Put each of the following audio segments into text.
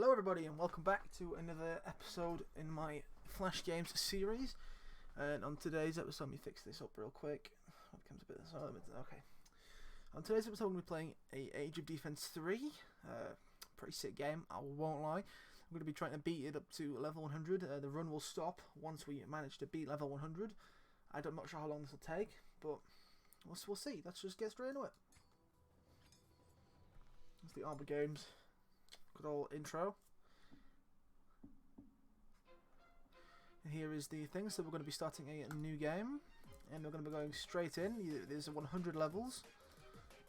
Hello everybody and welcome back to another episode in my Flash Games series. And on today's episode, let me fix this up real quick. It becomes a bit okay. On today's episode, we're playing Age of Defense 3. Pretty sick game, I won't lie. I'm going to be trying to beat it up to level 100. The run will stop once we manage to beat level 100. I'm not sure how long this will take, but we'll see. Let's just get straight into it. That's the Arbor Games. Good old intro. And here is the thing. So we're going to be starting a new game, and we're going to be going straight in. There's 100 levels,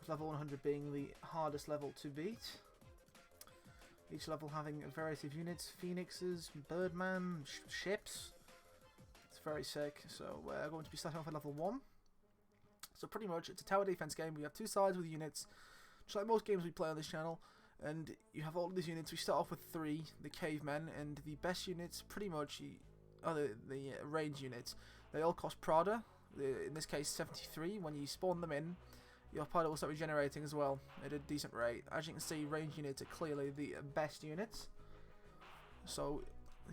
with level 100 being the hardest level to beat. Each level having a variety of units: phoenixes, birdman, ships. It's very sick. So we're going to be starting off at level 1. So pretty much it's a tower defense game. We have two sides with units, just like most games we play on this channel. And you have all of these units. We start off with 3, the cavemen, and the best units pretty much are the range units. They all cost Prada, in this case 73. When you spawn them in, your Prada will start regenerating as well at a decent rate. As you can see, range units are clearly the best units. So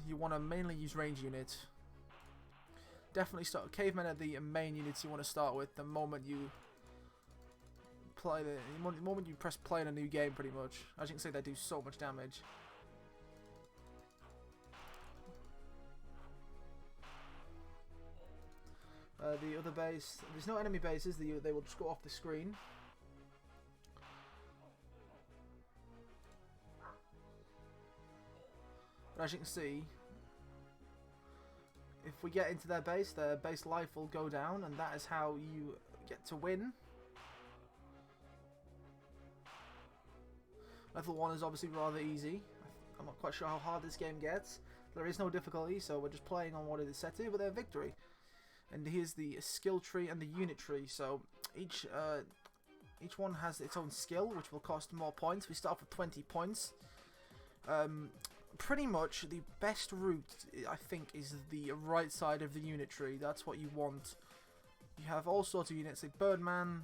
you want to mainly use range units. Definitely start cavemen are the main units you want to start with the moment you press play in a new game, pretty much. As you can see, they do so much damage. The other base, there's no enemy bases, they will just go off the screen. But as you can see, if we get into their base life will go down, and that is how you get to win. Level 1 is obviously rather easy. I'm not quite sure how hard this game gets. There is no difficulty, so we're just playing on what it is set to, but they're victory. And here's the skill tree and the unit tree. So each one has its own skill, which will cost more points. We start off with 20 points. Pretty much the best route, I think, is the right side of the unit tree. That's what you want. You have all sorts of units, like Birdman,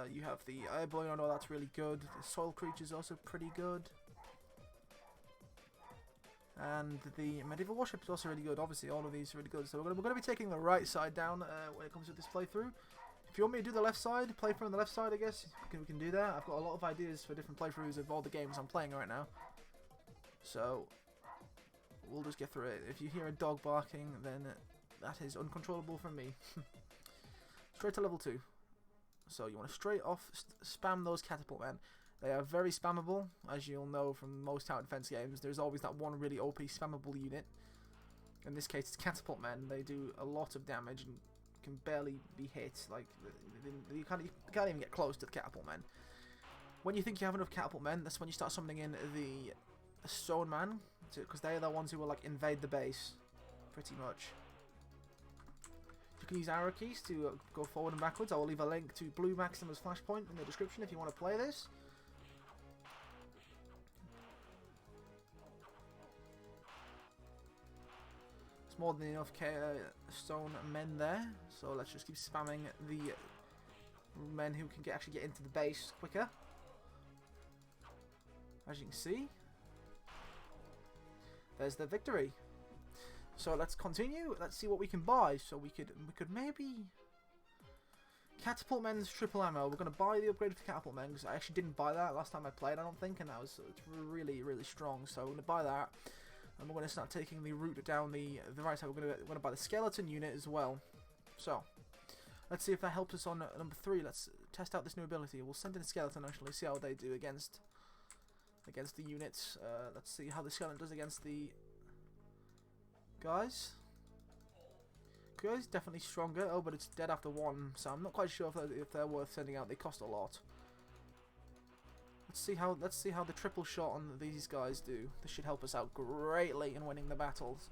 you have the Airborne, I know that's really good. The Soil Creature is also pretty good. And the Medieval Warship is also really good. Obviously, all of these are really good. So we're going to be taking the right side down when it comes to this playthrough. If you want me to do the left side, playthrough on the left side, I guess, we can do that. I've got a lot of ideas for different playthroughs of all the games I'm playing right now. So we'll just get through it. If you hear a dog barking, then that is uncontrollable from me. Straight to level 2. So you want to straight off spam those catapult men. They are very spammable, as you'll know from most tower defense games. There's always that one really OP spammable unit. In this case, it's catapult men. They do a lot of damage and can barely be hit. Like you can't even get close to the catapult men. When you think you have enough catapult men, that's when you start summoning in the stone man, because they are the ones who will like invade the base, pretty much. You can use arrow keys to go forward and backwards. I will leave a link to Blue Maximus Flashpoint in the description if you want to play this. It's more than enough stone men there, so let's just keep spamming the men who can actually get into the base quicker. As you can see, there's the victory. So let's continue. Let's see what we can buy. So we could maybe catapult men's triple ammo. We're gonna buy the upgrade for catapult men because I actually didn't buy that last time I played, I don't think, and it's really strong. So we're gonna buy that, and we're gonna start taking the route down the right side. We're gonna buy the skeleton unit as well. So let's see if that helps us on number 3. Let's test out this new ability. We'll send in a skeleton actually, see how they do against the units. Let's see how the skeleton does against the guys. Guys, definitely stronger. Oh, but it's dead after 1, so I'm not quite sure if they're worth sending out. They cost a lot. Let's see how the triple shot on these guys do. This should help us out greatly in winning the battles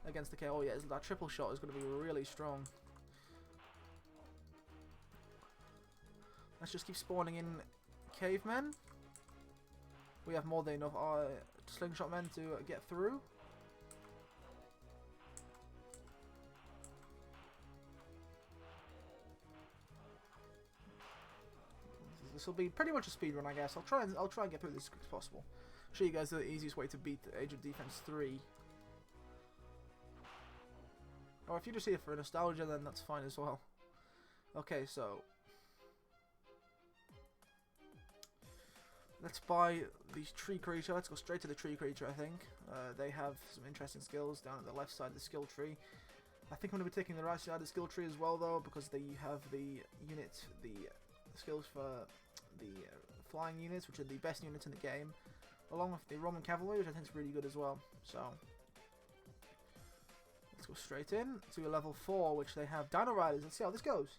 against the Oh yeah, that triple shot is going to be really strong. Let's just keep spawning in cavemen. We have more than enough slingshot men to get through. This will be pretty much a speed run, I guess. I'll try and get through this as quick as possible. show you guys the easiest way to beat Age of Defense 3. Or if you're just here for nostalgia, then that's fine as well. Okay, so let's buy the tree creature. Let's go straight to the tree creature, I think. They have some interesting skills down at the left side of the skill tree. I think I'm going to be taking the right side of the skill tree as well, though, because they have the units, the skills for the flying units, which are the best units in the game, along with the Roman cavalry, which I think is really good as well. So let's go straight in to a level 4, which they have Dino Riders. Let's see how this goes.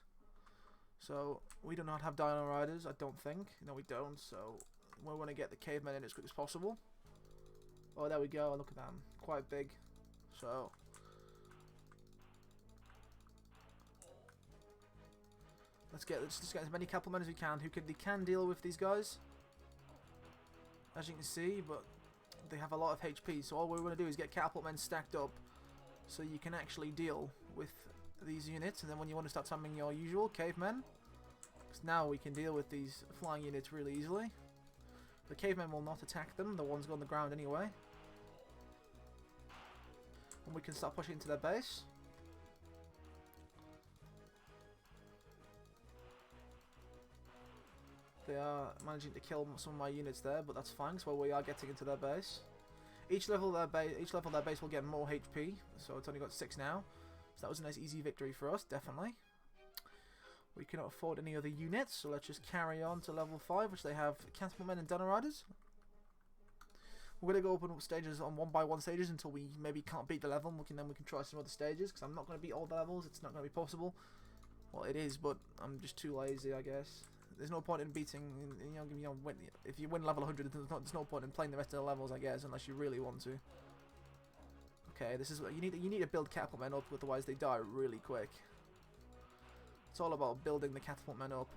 So we do not have Dino Riders, I don't think. No, we don't. So we want to get the cavemen in as quick as possible. Oh, there we go. Look at them, quite big. So let's get as many cavalrymen as we can who can deal with these guys, as you can see, but they have a lot of HP. So all we want to do is get cavalrymen stacked up, so you can actually deal with these units. And then when you want to start summoning your usual cavemen, because now we can deal with these flying units really easily. The cavemen will not attack them; the ones go on the ground anyway. And we can start pushing into their base. They are managing to kill some of my units there, but that's fine, so we are getting into their base. Each level their base will get more HP, so it's only got 6 now. So that was a nice easy victory for us, definitely. We cannot afford any other units, so let's just carry on to level 5, which they have Catapultmen and Dino Riders. We're going to go open up stages on 1x1 stages until we maybe can't beat the level, and then we can try some other stages, because I'm not going to beat all the levels, it's not going to be possible. Well, it is, but I'm just too lazy, I guess. There's no point in beating, if you win level 100, there's no point in playing the rest of the levels, I guess, unless you really want to. Okay, this is what you need to build catapult men up, otherwise they die really quick. It's all about building the catapult men up.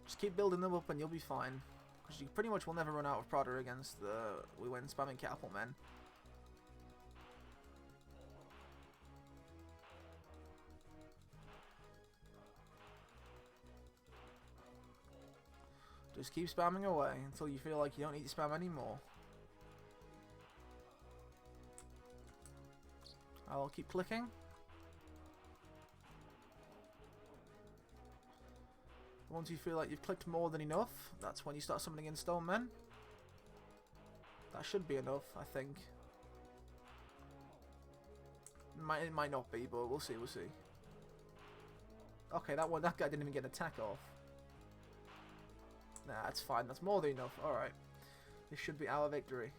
Just keep building them up and you'll be fine, because you pretty much will never run out of Prada against when spamming catapult men. Just keep spamming away until you feel like you don't need to spam anymore. I'll keep clicking. Once you feel like you've clicked more than enough, that's when you start summoning in stone men. That should be enough, I think. It might not be, but we'll see, we'll see. Okay, that guy didn't even get an attack off. Nah, that's fine. That's more than enough. Alright. This should be our victory.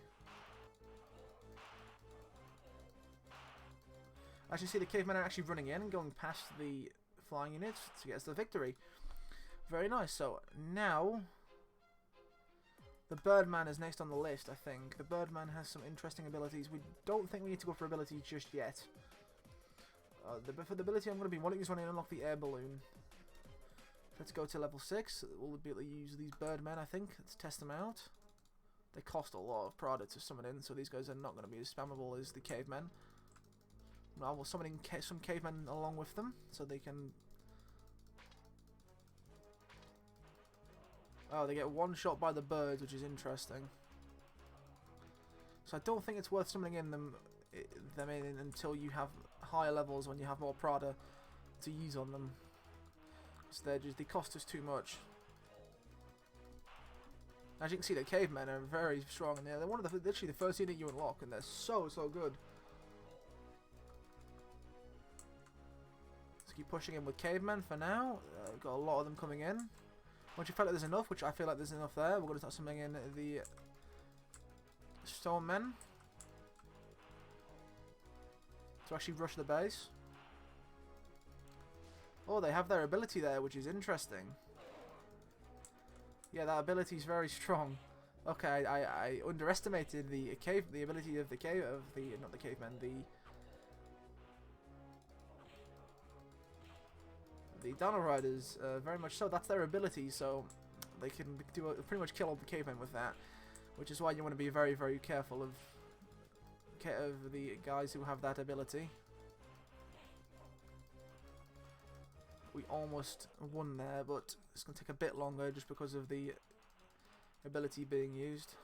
As you see, the cavemen are actually running in and going past the flying units to get us the victory. Very nice. So, now the Birdman is next on the list, I think. The Birdman has some interesting abilities. We don't think we need to go for abilities just yet. For the ability I'm going to be wanting is when I unlock the air balloon. Let's go to level 6. We'll be able to use these Birdmen, I think. Let's test them out. They cost a lot of Prada to summon in, so these guys are not going to be as spammable as the cavemen. Well, we'll summon in some cavemen along with them, so they can... Oh, they get one shot by the birds, which is interesting. So I don't think it's worth summoning in them in until you have higher levels, when you have more Prada to use on them. So they cost us too much. As you can see, the cavemen are very strong, and they're one of literally the first unit you unlock, and they're so good. Let's keep pushing in with cavemen for now. We've got a lot of them coming in. Once you feel like there's enough, which I feel like there's enough there, we're going to start summoning in the stone men to actually rush the base. Oh, they have their ability there, which is interesting. Yeah, that ability is very strong. Okay, I underestimated the ability of the cavemen, the Dino Riders, very much so. That's their ability, so they can pretty much kill all the cavemen with that, which is why you want to be very, very careful of the guys who have that ability. we almost won there, but it's going to take a bit longer just because of the ability being used.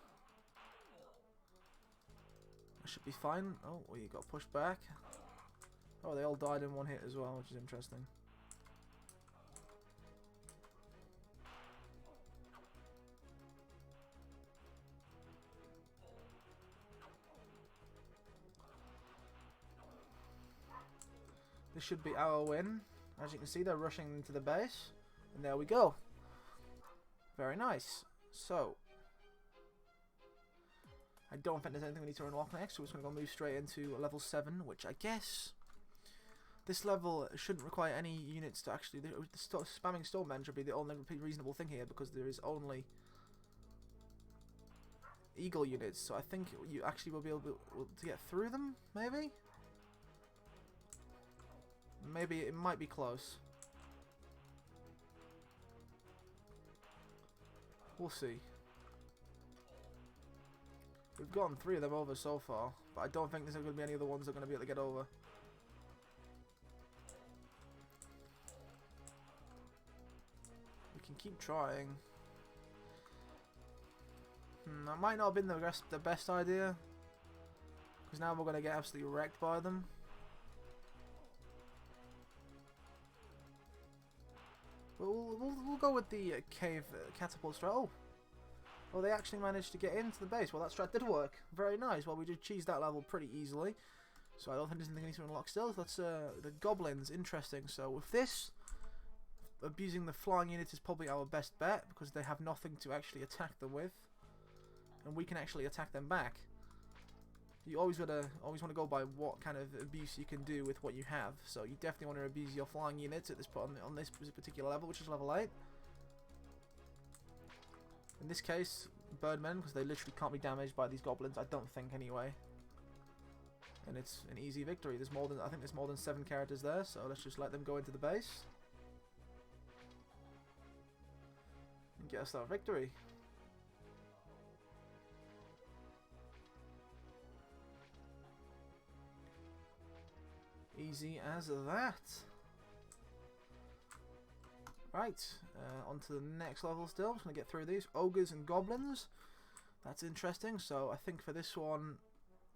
That should be fine. Oh, we got pushed back. Oh, they all died in one hit as well, which is interesting. This should be our win. As you can see, they're rushing into the base. And there we go. Very nice. So, I don't think there's anything we need to unlock next. So we're just going to go move straight into level 7, which I guess this level shouldn't require any units to actually... Spamming Stormmen should be the only reasonable thing here, because there is only Eagle units. So I think you actually will be able to get through them, maybe? Maybe it might be close. We'll see. We've gotten 3 of them over so far, but I don't think there's going to be any other ones that are going to be able to get over. We can keep trying. That might not have been the best idea, because now we're going to get absolutely wrecked by them. We'll go with the cave catapult strat. Oh, they actually managed to get into the base. Well, that strat did work. Very nice. Well, we did cheese that level pretty easily. So I don't think there's anything we need to unlock still. That's the goblins. Interesting. So with this, abusing the flying units is probably our best bet, because they have nothing to actually attack them with, and we can actually attack them back. You always want to go by what kind of abuse you can do with what you have. So you definitely want to abuse your flying units at this point on this particular level, which is level 8. In this case, birdmen, because they literally can't be damaged by these goblins, I don't think anyway. And it's an easy victory. I think there's more than 7 characters there, so let's just let them go into the base and get us that victory. Easy as that. Right, on to the next level still. I'm just going to get through these. Ogres and goblins. That's interesting. So I think for this one,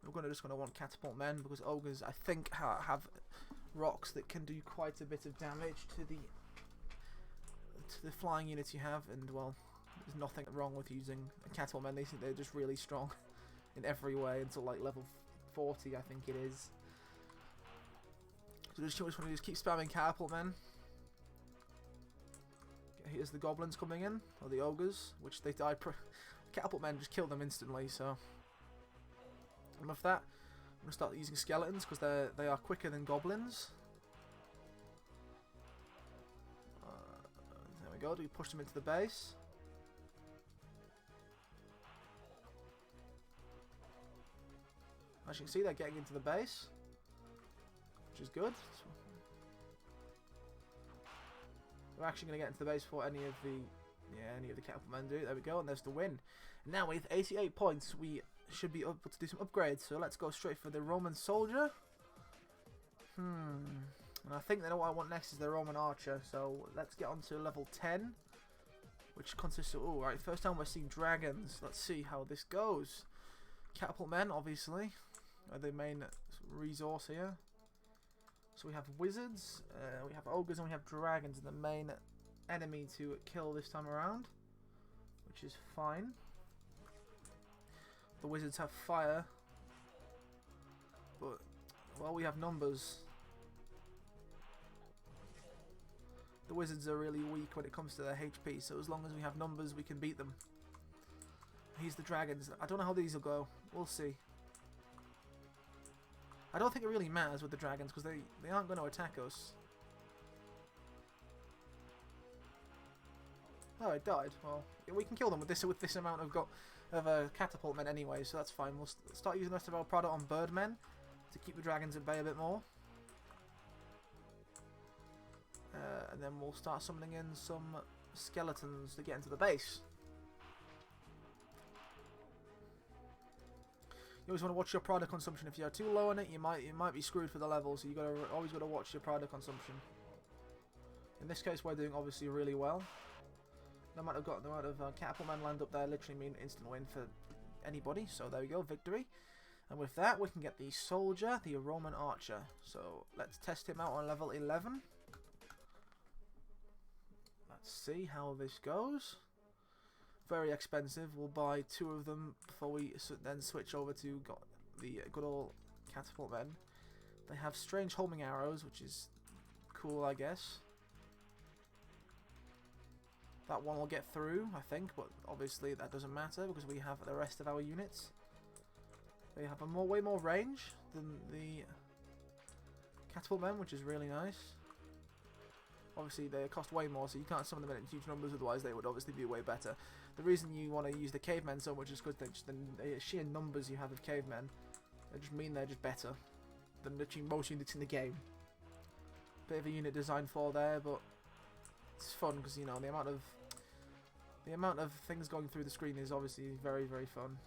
we're just going to want catapult men, because ogres, I think, have rocks that can do quite a bit of damage to the flying units you have. And, well, there's nothing wrong with using catapult men. They're just really strong in every way until, like, level 40, I think it is. So just want to just keep spamming catapult men. Here's the goblins coming in, or the ogres, which they died. Catapult men just kill them instantly. So, and with that, I'm gonna start using skeletons, because they are quicker than goblins. There we go. Do we push them into the base? As you can see, they're getting into the base, which is good. We're actually going to get into the base before any of the catapult men do. There we go, and there's the win. Now with 88 points, we should be able to do some upgrades. So let's go straight for the Roman soldier. And I think that what I want next is the Roman archer. So let's get on to level 10, which consists of... Oh, right, first time we're seeing dragons. Let's see how this goes. Catapult men, obviously, are the main resource here. So we have wizards, we have ogres, and we have dragons, the main enemy to kill this time around, which is fine. The wizards have fire, but, well, we have numbers. The wizards are really weak when it comes to their HP, so as long as we have numbers, we can beat them. Here's the dragons. I don't know how these will go. We'll see. I don't think it really matters with the dragons, because they aren't going to attack us. Oh, it died. Well, we can kill them with this amount of catapult men anyway, so that's fine. We'll start using the rest of our product on birdmen to keep the dragons at bay a bit more. And then we'll start summoning in some skeletons to get into the base. You always want to watch your product consumption. If you're too low on it, you might be screwed for the level. So always got to watch your product consumption. In this case, we're doing obviously really well. No matter the amount of catapult men land up there, literally mean instant win for anybody. So there we go, victory. And with that, we can get the soldier, the Roman archer. So let's test him out on level 11. Let's see how this goes. Very expensive. We'll buy 2 of them before we then switch over to the good old catapult men. They have strange homing arrows, which is cool, I guess. That one will get through, I think, but obviously that doesn't matter because we have the rest of our units. They have a way more range than the catapult men, which is really nice. Obviously, they cost way more, so you can't summon them in huge numbers, otherwise they would obviously be way better. The reason you want to use the cavemen so much is because the sheer numbers you have of cavemen, they just mean they're just better than literally most units in the game. Bit of a unit design for there, but it's fun because, you know, the amount of things going through the screen is obviously very, very fun.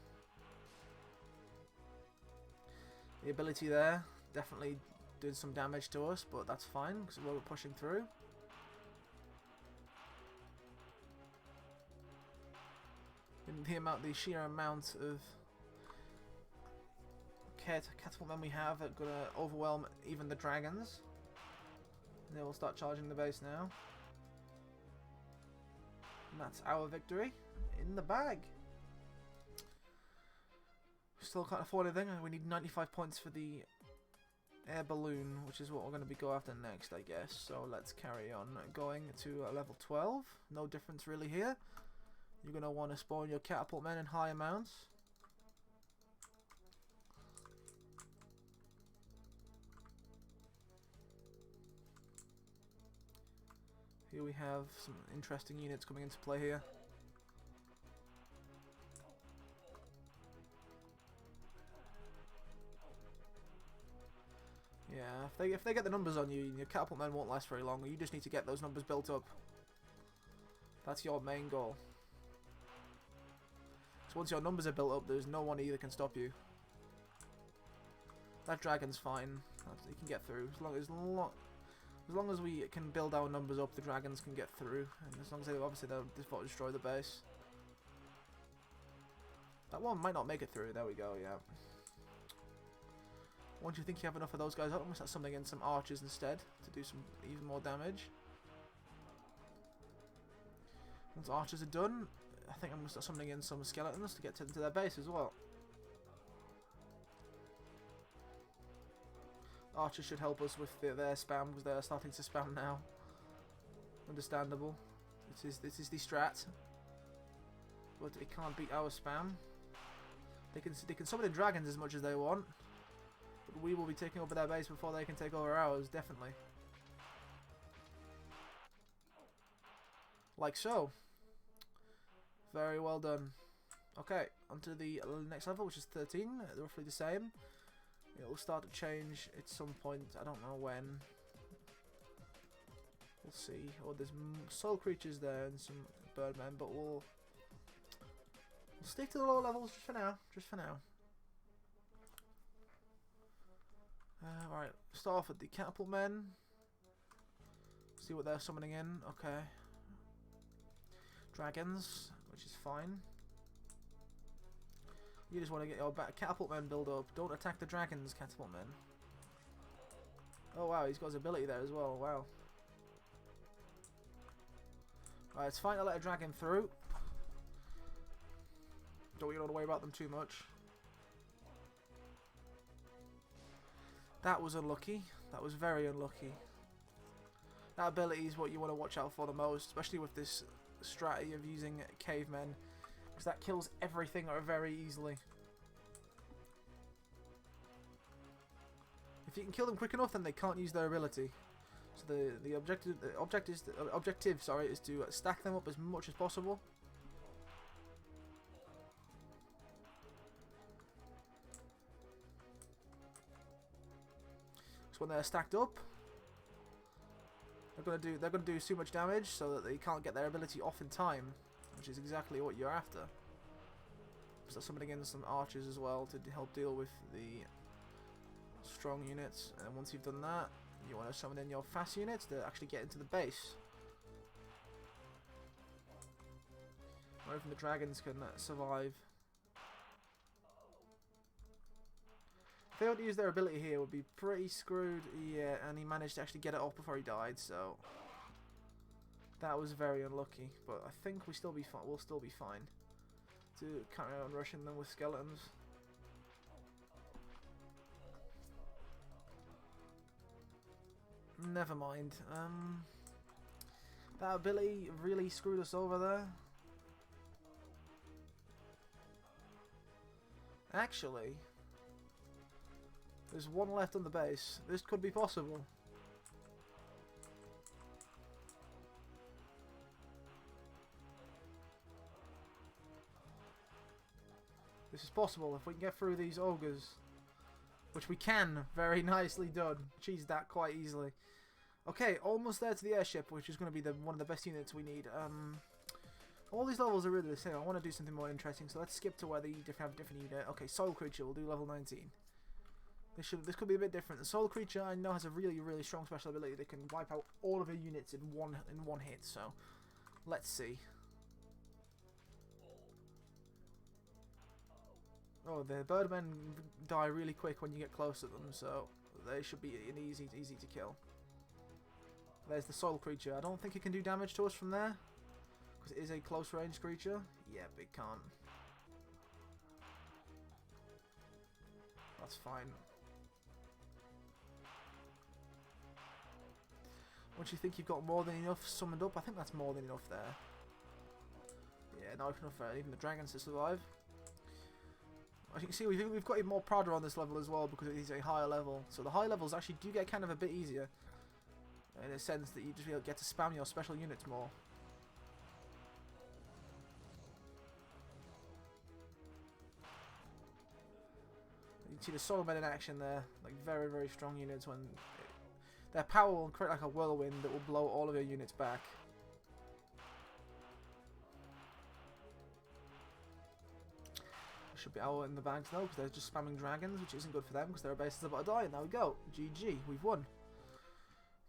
The ability there definitely did some damage to us, but that's fine because we're pushing through. And the sheer amount of catapult men we have are gonna overwhelm even the dragons. And they will start charging the base now. And that's our victory in the bag. Still can't afford anything, and we need 95 points for the air balloon, which is what we're going to go after next, I guess. So let's carry on going to level 12. No difference really here. You're going to want to spawn your catapult men in high amounts. Here we have some interesting units coming into play here. Yeah, if they get the numbers on you, your catapult men won't last very long. You just need to get those numbers built up. That's your main goal. So once your numbers are built up, there's no one either can stop you. That dragon's fine. He can get through. As long as we can build our numbers up, the dragons can get through. And as long as they obviously don't destroy the base. That one might not make it through. There we go, yeah. Once you think you have enough of those guys, I'm going to start summoning in some archers instead to do some even more damage. Once archers are done, I think I'm going to start summoning in some skeletons to get to their base as well. Archers should help us with their spam because they're starting to spam now. Understandable. This is the strat, but it can't beat our spam. They can summon in dragons as much as they want. We will be taking over their base before they can take over ours, definitely. Like so. Very well done. Okay, onto the next level, which is 13, roughly the same. It will start to change at some point, I don't know when. We'll see. Oh, there's soul creatures there and some birdmen, but we'll stick to the lower levels just for now. Just for now. Alright, start off with the catapult men. See what they're summoning in. Okay. Dragons, which is fine. You just want to get your catapult men build up. Don't attack the dragons, catapult men. Oh wow, he's got his ability there as well. Wow. Alright, it's fine to let a dragon through. Don't want to worry about them too much. That was unlucky. That was very unlucky. That ability is what you want to watch out for the most, especially with this strategy of using cavemen, because that kills everything very easily. If you can kill them quick enough, then they can't use their ability. So the objective is to stack them up as much as possible. So when they're stacked up, they're gonna do so much damage so that they can't get their ability off in time, which is exactly what you're after. So summoning in some archers as well to help deal with the strong units, and once you've done that, you want to summon in your fast units to actually get into the base. Or even the dragons can survive. If they don't use their ability here, would be pretty screwed. Yeah, and he managed to actually get it off before he died, so that was very unlucky. But I think we still be fine. We'll still be fine to carry on rushing them with skeletons. Never mind. That ability really screwed us over there. Actually, there's one left on the base. This could be possible. This is possible if we can get through these ogres. Which we can. Very nicely done. Cheesed that quite easily. Okay, almost there to the airship, which is going to be one of the best units we need. All these levels are really the same. I want to do something more interesting, so let's skip to where they have different unit. Okay, Soul Creature, we'll do level 19. This could be a bit different. The Soul Creature I know has a really strong special ability that can wipe out all of her units in one hit. So let's see. Oh, the birdmen die really quick when you get close to them, so they should be easy to kill. There's the Soul Creature. I don't think it can do damage to us from there, because it is a close range creature. Yep, it can't. That's fine. Once you think you've got more than enough summoned up, I think that's more than enough there. Yeah, not enough for even the dragons to survive. As you can see, we've got even more Prada on this level as well, because it is a higher level. So the high levels actually do get kind of a bit easier, in a sense that you just get to spam your special units more. You can see the Soul Men in action there, like very strong units. When their power will create like a whirlwind that will blow all of your units back. Should be out in the bags though, because they're just spamming dragons, which isn't good for them because their base is about to die. And there we go, GG, we've won.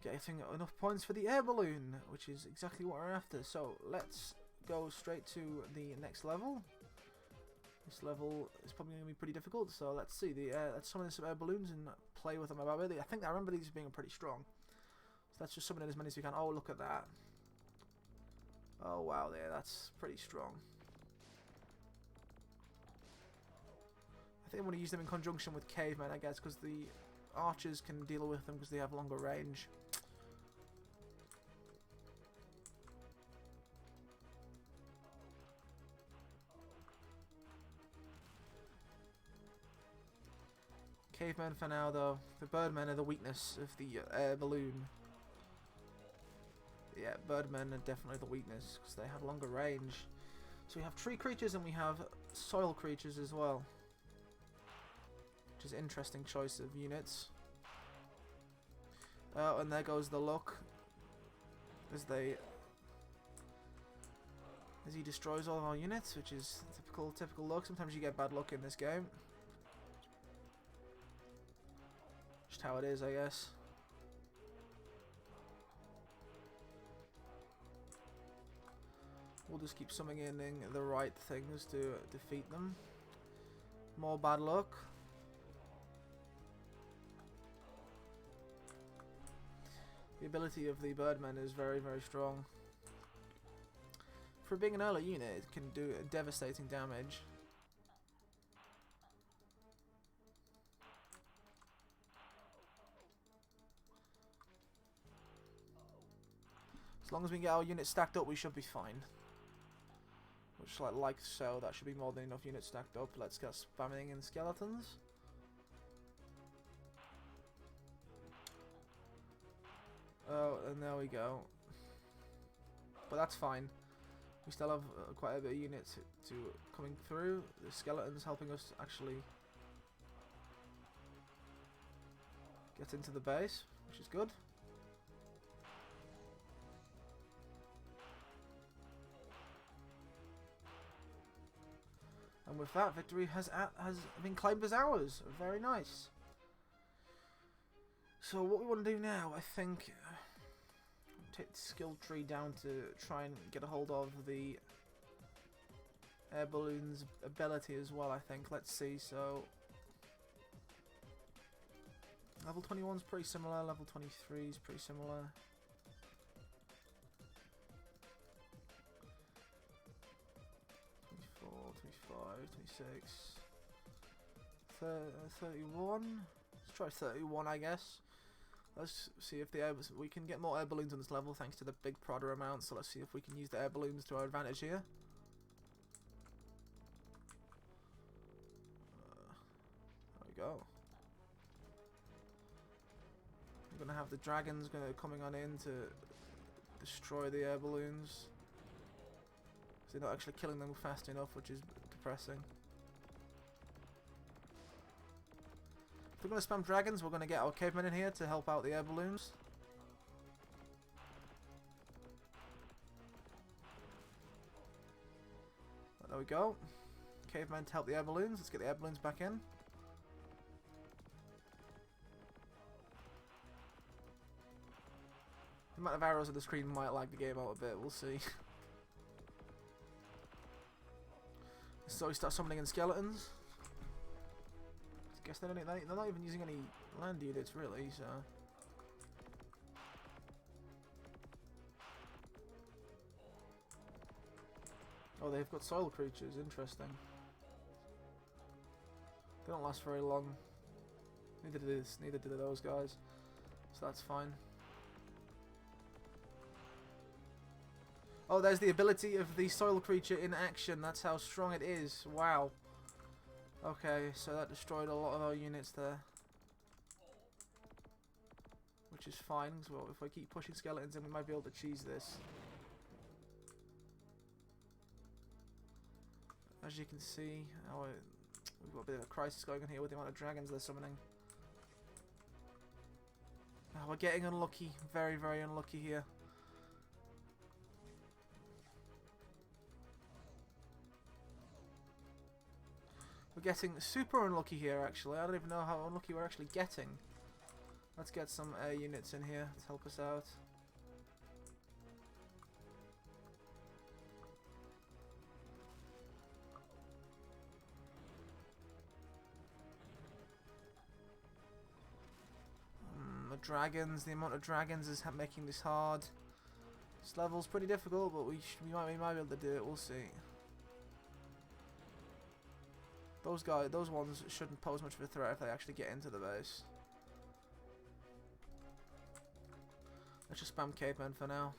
Getting enough points for the air balloon, which is exactly what we're after. So let's go straight to the next level. This level is probably going to be pretty difficult, so let's see. Let's summon some air balloons and play with them about it. I remember these being pretty strong. So let's just summon in as many as we can. Oh, look at that. Oh wow, yeah, that's pretty strong. I think I'm going to use them in conjunction with cavemen, I guess, because the archers can deal with them because they have longer range. Cavemen for now, though. The birdmen are the weakness of the air balloon. Yeah, birdmen are definitely the weakness because they have longer range. So we have tree creatures and we have soil creatures as well. Which is an interesting choice of units. Oh, and there goes the luck. As he destroys all of our units, which is typical luck. Sometimes you get bad luck in this game. Just how it is, I guess. We'll just keep summoning in the right things to defeat them. More bad luck. The ability of the birdmen is very strong. For being an early unit, it can do devastating damage. As long as we get our units stacked up, we should be fine. Which, like so, that should be more than enough units stacked up. Let's get spamming in skeletons. Oh, and there we go. But that's fine. We still have quite a bit of units to coming through. The skeletons helping us actually get into the base, which is good. And with that, victory has been claimed as ours. Very nice. So what we want to do now, I think, take the skill tree down to try and get a hold of the air balloons ability as well, I think. Let's see. So level 21 is pretty similar. Level 23 is pretty similar. Twenty-five, 26, 31. Let's try 31, I guess. Let's see if we can get more air balloons on this level thanks to the big Prodder amount. So let's see if we can use the air balloons to our advantage here. There we go. We're gonna have the dragons coming on in to destroy the air balloons. They're not actually killing them fast enough, which is depressing. If we're going to spam dragons, we're going to get our cavemen in here to help out the air balloons. There we go. Cavemen to help the air balloons. Let's get the air balloons back in. The amount of arrows on the screen might lag the game out a bit. We'll see. So we start summoning in skeletons. I guess they're not even using any land units really, so. Oh, they've got soil creatures, interesting. They don't last very long. Neither do those guys. So that's fine. Oh, there's the ability of the soil creature in action. That's how strong it is. Wow. Okay, so that destroyed a lot of our units there. Which is fine, as well. If I keep pushing skeletons in, we might be able to cheese this. As you can see, we've got a bit of a crisis going on here with the amount of dragons they're summoning. Oh, we're getting unlucky. Very, very unlucky here. We're getting super unlucky here, actually. I don't even know how unlucky we're actually getting. Let's get some air units in here to help us out. The amount of dragons is making this hard. This level's pretty difficult, but we might be able to do it. We'll see. Those ones shouldn't pose much of a threat if they actually get into the base. Let's just spam cavemen for now.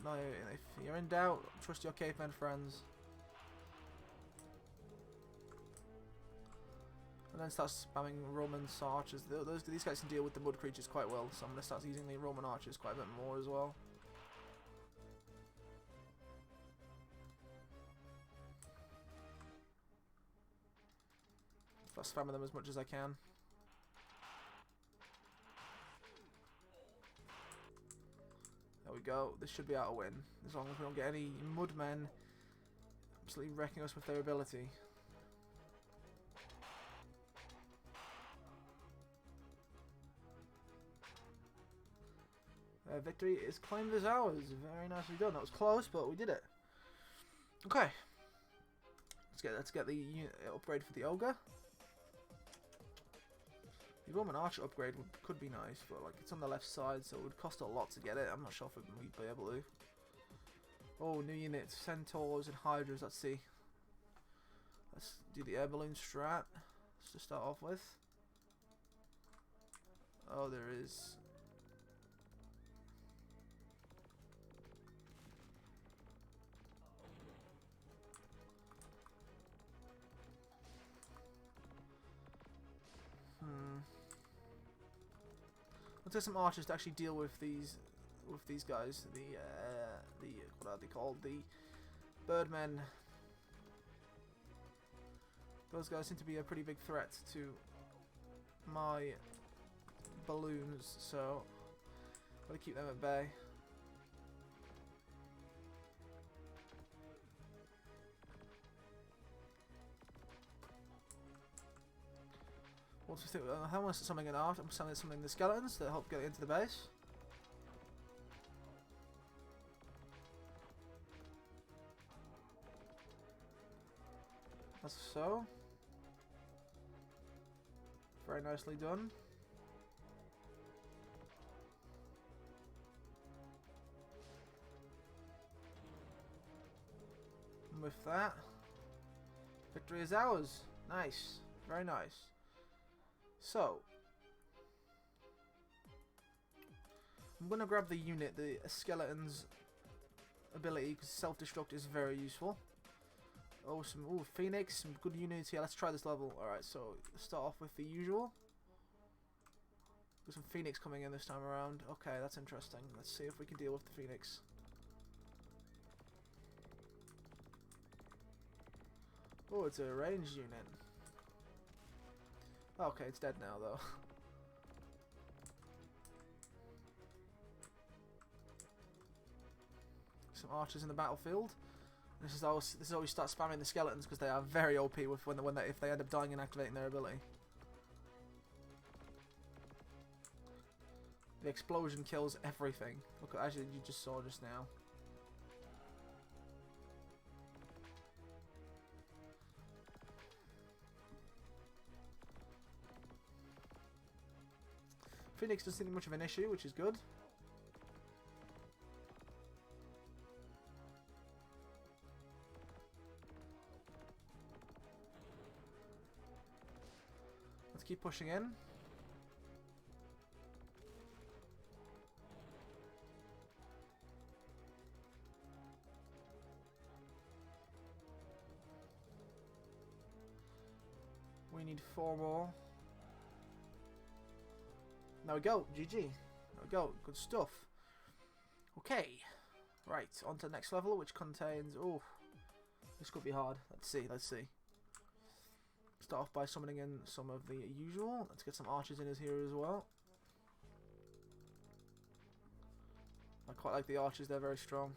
No, if you're in doubt, trust your cavemen friends. And then start spamming Roman archers. These guys can deal with the mud creatures quite well, so I'm going to start using the Roman archers quite a bit more as well. Start spamming them as much as I can. There we go. This should be our win, as long as we don't get any mudmen absolutely wrecking us with their ability. Victory is claimed as ours. Very nicely done. That was close, but we did it. Okay. Let's get the upgrade for the ogre. The Roman archer upgrade could be nice, but like it's on the left side, so it would cost a lot to get it. I'm not sure if we'd be able to. Oh, new units, centaurs and hydras. Let's see. Let's do the air balloon strat. Let's just start off with. Oh, there is. Let's get some archers to actually deal with these guys. The what are they called? The birdmen. Those guys seem to be a pretty big threat to my balloons, so gotta keep them at bay. How much is something in art? I'm selling something in the skeletons to help get into the base. That's so. Very nicely done. And with that, victory is ours. Nice. Very nice. So, I'm going to grab the unit, the skeleton's ability, because self-destruct is very useful. Oh, some Phoenix, some good units here. Let's try this level. Alright, so start off with the usual. Got some Phoenix coming in this time around. Okay, that's interesting. Let's see if we can deal with the Phoenix. Oh, it's a ranged unit. Okay, it's dead now, though. Some archers in the battlefield. This is how we start spamming the skeletons, because they are very OP with if they end up dying and activating their ability. The explosion kills everything. Look, as you just saw just now. Phoenix doesn't seem much of an issue, which is good. Let's keep pushing in. We need 4 more. There we go. GG. There we go. Good stuff. Okay. Right. On to the next level, which contains... Oh. This could be hard. Let's see. Let's see. Start off by summoning in some of the usual. Let's get some archers in here as well. I quite like the archers. They're very strong.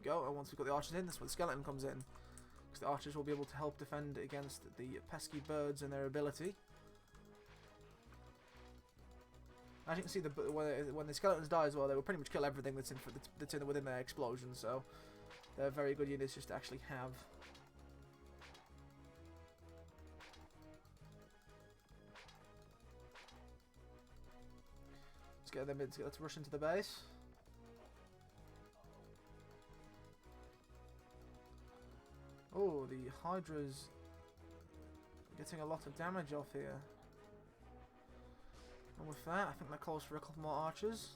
Go, and once we've got the archers in, that's where the skeleton comes in, because the archers will be able to help defend against the pesky birds and their ability. As you can see, when the skeletons die as well, they will pretty much kill everything that's within their explosion. So they're very good units just to actually have. Let's get them in. Let's rush into the base. Oh, the Hydra's getting a lot of damage off here. And with that, I think that calls for a couple more archers.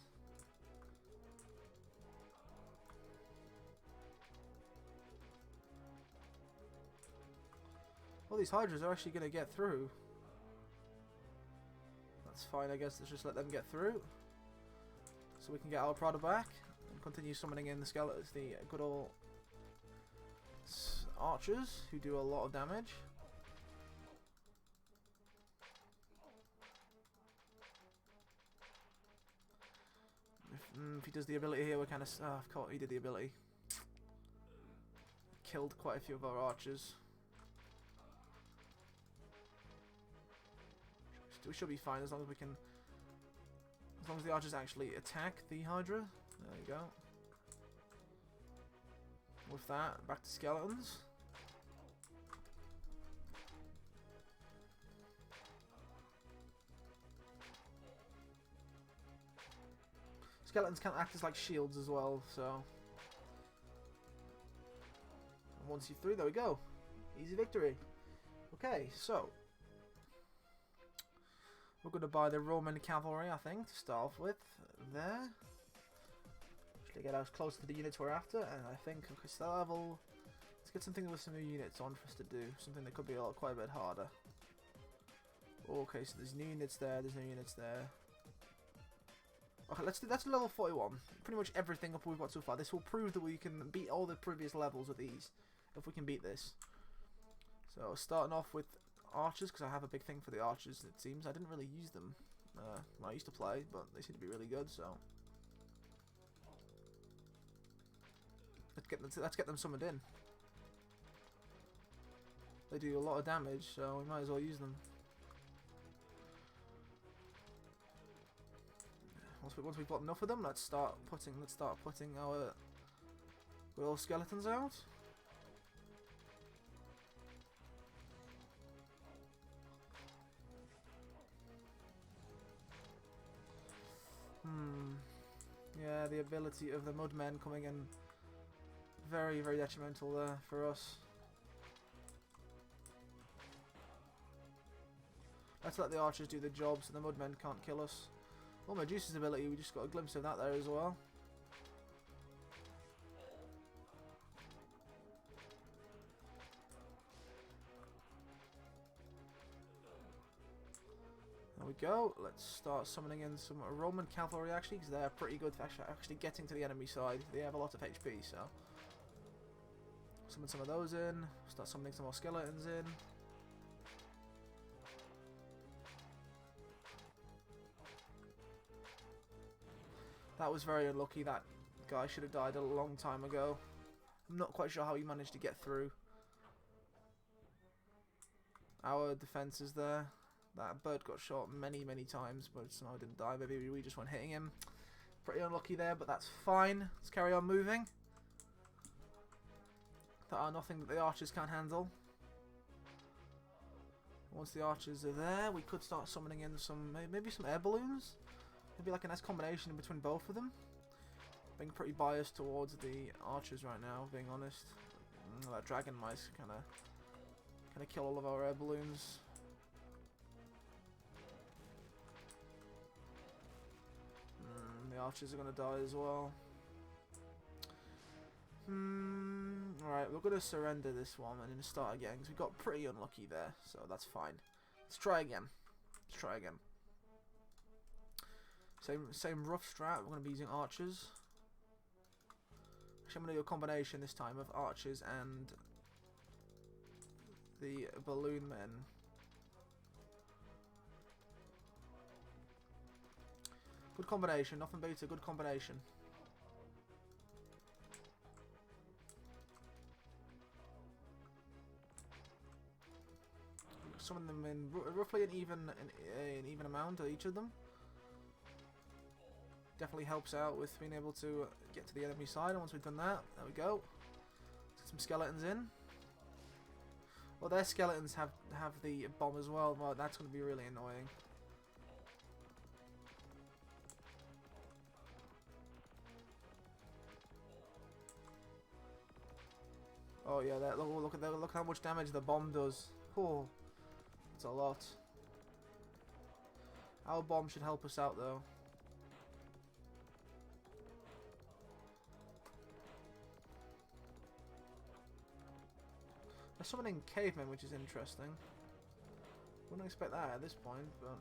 Well, these Hydras are actually going to get through. That's fine, I guess. Let's just let them get through. So we can get our Prada back and continue summoning in the skeletons, the good old archers who do a lot of damage. If he does the ability here, we're kind of... Oh, of course, he did the ability. Killed quite a few of our archers. We should be fine as long as we can... As long as the archers actually attack the Hydra. There you go. With that, back to skeletons. Skeletons can act as like shields as well, so... And once you're through, there we go. Easy victory. Okay, so... We're going to buy the Roman cavalry, I think, to start off with. There. Actually get as close to the units we're after, and I think, okay, so that level... Let's get something with some new units on for us to do. Something that could be quite a bit harder. Okay, so there's new units there, there's new units there. Okay, that's level 41. Pretty much everything up we've got so far. This will prove that we can beat all the previous levels with ease, if we can beat this. So, starting off with archers, because I have a big thing for the archers, it seems. I didn't really use them when I used to play, but they seem to be really good, so... Let's get them summoned in. They do a lot of damage, so we might as well use them. Once we've got enough of them, let's start putting our little skeletons out. Yeah, the ability of the mudmen coming in very, very detrimental there for us. Let's let the archers do the job so the mudmen can't kill us. Oh, Medusa's ability, we just got a glimpse of that there as well. There we go. Let's start summoning in some Roman cavalry actually, because they're pretty good for actually getting to the enemy side. They have a lot of HP, so summon some of those in. Start summoning some more skeletons in. That was very unlucky. That guy should have died a long time ago. I'm not quite sure how he managed to get through our defences there. That bird got shot many, many times, but somehow didn't die. Maybe we just weren't hitting him. Pretty unlucky there, but that's fine. Let's carry on moving. There are nothing that the archers can't handle. Once the archers are there, we could start summoning in some, maybe some air balloons. Maybe like a nice combination between both of them. Being pretty biased towards the archers right now, being honest. That dragon mice kind of kill all of our air balloons. The archers are going to die as well. Alright, we're going to surrender this one and then start again, because we got pretty unlucky there, so that's fine. Let's try again. Let's try again. Same rough strat, we're going to be using archers. Actually, I'm going to do a combination this time of archers and the balloon men. Good combination, nothing beats a good combination. Summon them in roughly an even amount, each of them. Definitely helps out with being able to get to the enemy side. And once we've done that, there we go. Let's get some skeletons in. Well, their skeletons have the bomb as well. Well, that's going to be really annoying. Oh yeah, look how much damage the bomb does. Oh, it's a lot. Our bomb should help us out though. They're summoning cavemen, which is interesting. Wouldn't expect that at this point, but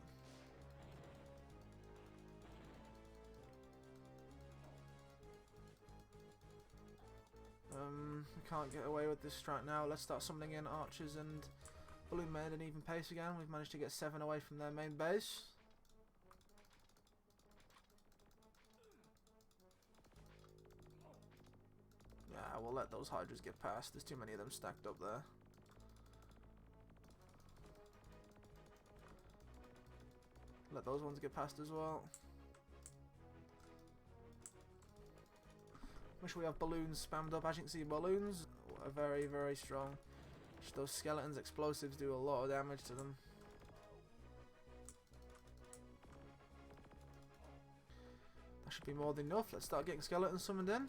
we can't get away with this strat now. Let's start summoning in archers and balloon men at an even pace again. We've managed to get 7 away from their main base. Yeah, we'll let those hydras get past. There's too many of them stacked up there. Let those ones get past as well. Make sure we have balloons spammed up. As you can see, balloons are very, very strong. Just those skeletons, explosives do a lot of damage to them. That should be more than enough. Let's start getting skeletons summoned in.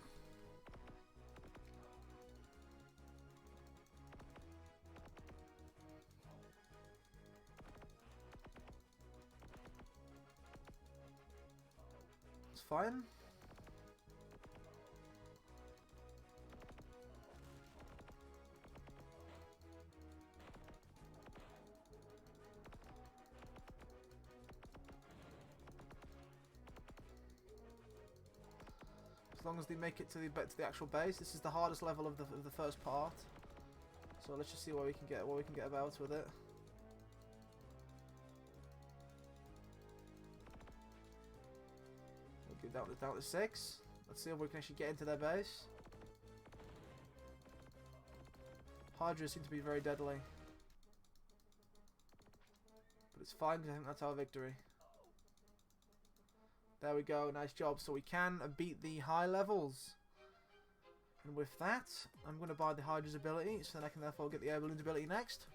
It's fine. As long as they make it to the actual base. This is the hardest level of the first part. So let's just see what we can get about with it. We'll go down to 6. Let's see if we can actually get into their base. Hydras seem to be very deadly. But it's fine, because I think that's our victory. There we go. Nice job. So we can beat the high levels. And with that, I'm going to buy the Hydra's ability, so then I can therefore get the air balloon's ability next.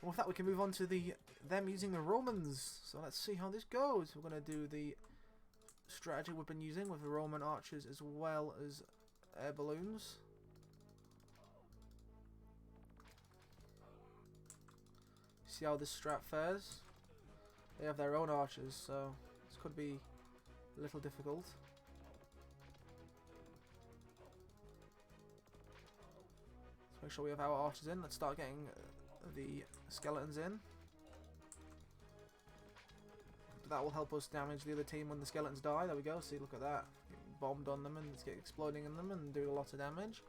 And with that, we can move on to them using the Romans. So let's see how this goes. We're going to do the strategy we've been using with the Roman archers as well as air balloons. See how this strat fares. They have their own archers, so this could be a little difficult. Let's make sure we have our archers in. Let's start getting the skeletons in. That will help us damage the other team when the skeletons die. There we go. See, look at that. Getting bombed on them and it's getting exploding in them and doing a lot of damage.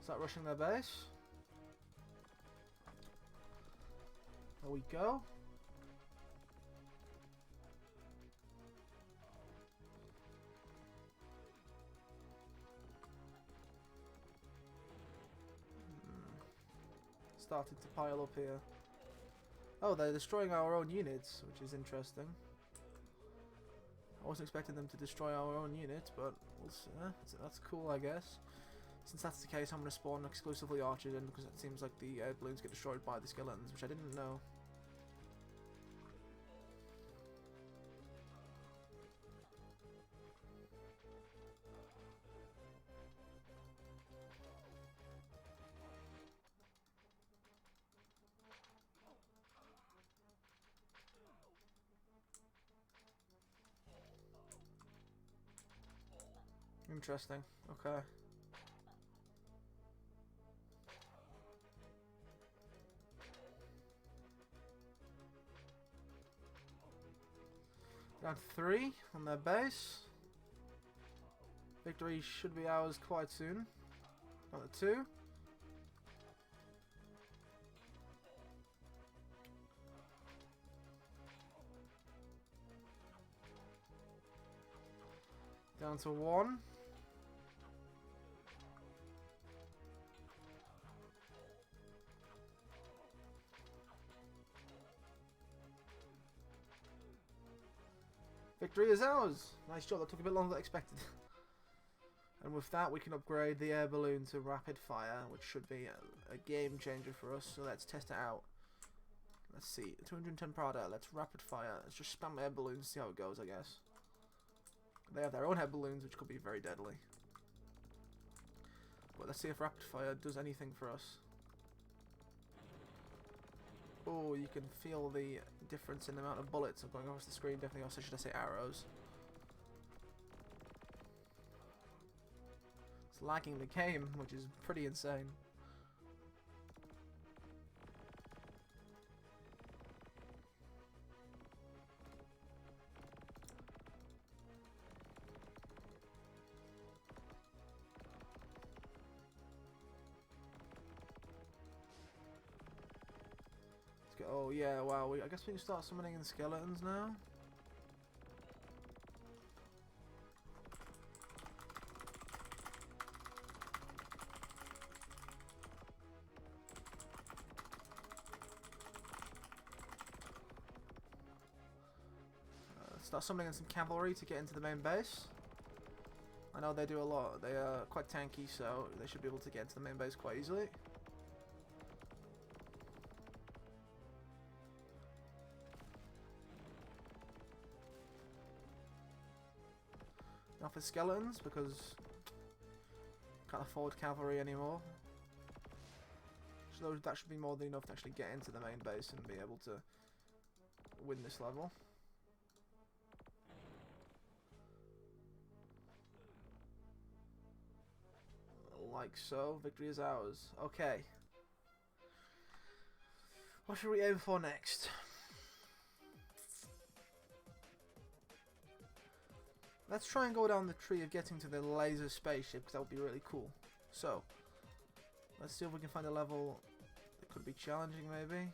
Start rushing their base. There we go. Starting to pile up here. Oh, they're destroying our own units, which is interesting. I wasn't expecting them to destroy our own units, but we'll see. That's cool, I guess. Since that's the case, I'm going to spawn exclusively archers in, because it seems like the air balloons get destroyed by the skeletons, which I didn't know. Interesting. Okay. Down 3 on their base. Victory should be ours quite soon. Down to 2. Down to 1. Victory is ours! Nice job, that took a bit longer than expected. And with that we can upgrade the air balloon to rapid fire, which should be a game changer for us, so let's test it out. Let's see, 210 Prada, let's rapid fire. Let's just spam air balloons and see how it goes, I guess. They have their own air balloons, which could be very deadly. But let's see if rapid fire does anything for us. Oh, you can feel the difference in the amount of bullets going across the screen, definitely, also should I say arrows. It's lagging the game, which is pretty insane. Oh yeah, wow, I guess we can start summoning in skeletons now. Start summoning in some cavalry to get into the main base. I know they do a lot, they are quite tanky, so they should be able to get into the main base quite easily. Now for skeletons, because can't afford cavalry anymore. So that should be more than enough to actually get into the main base and be able to win this level. Like so, victory is ours. Okay. What should we aim for next? Let's try and go down the tree of getting to the laser spaceship, because that would be really cool. So, let's see if we can find a level that could be challenging, maybe.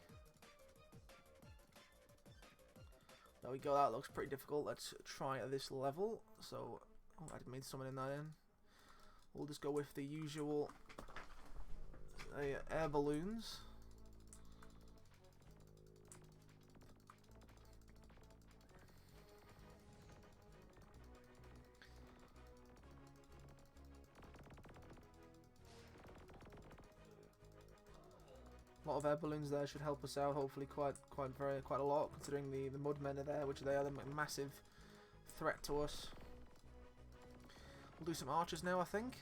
There we go, that looks pretty difficult. Let's try this level. So, oh, I didn't mean to summon that in. We'll just go with the usual air balloons. A lot of air balloons there should help us out, hopefully quite a lot, considering the mudmen are there, which they are the massive threat to us. We'll do some archers now, I think.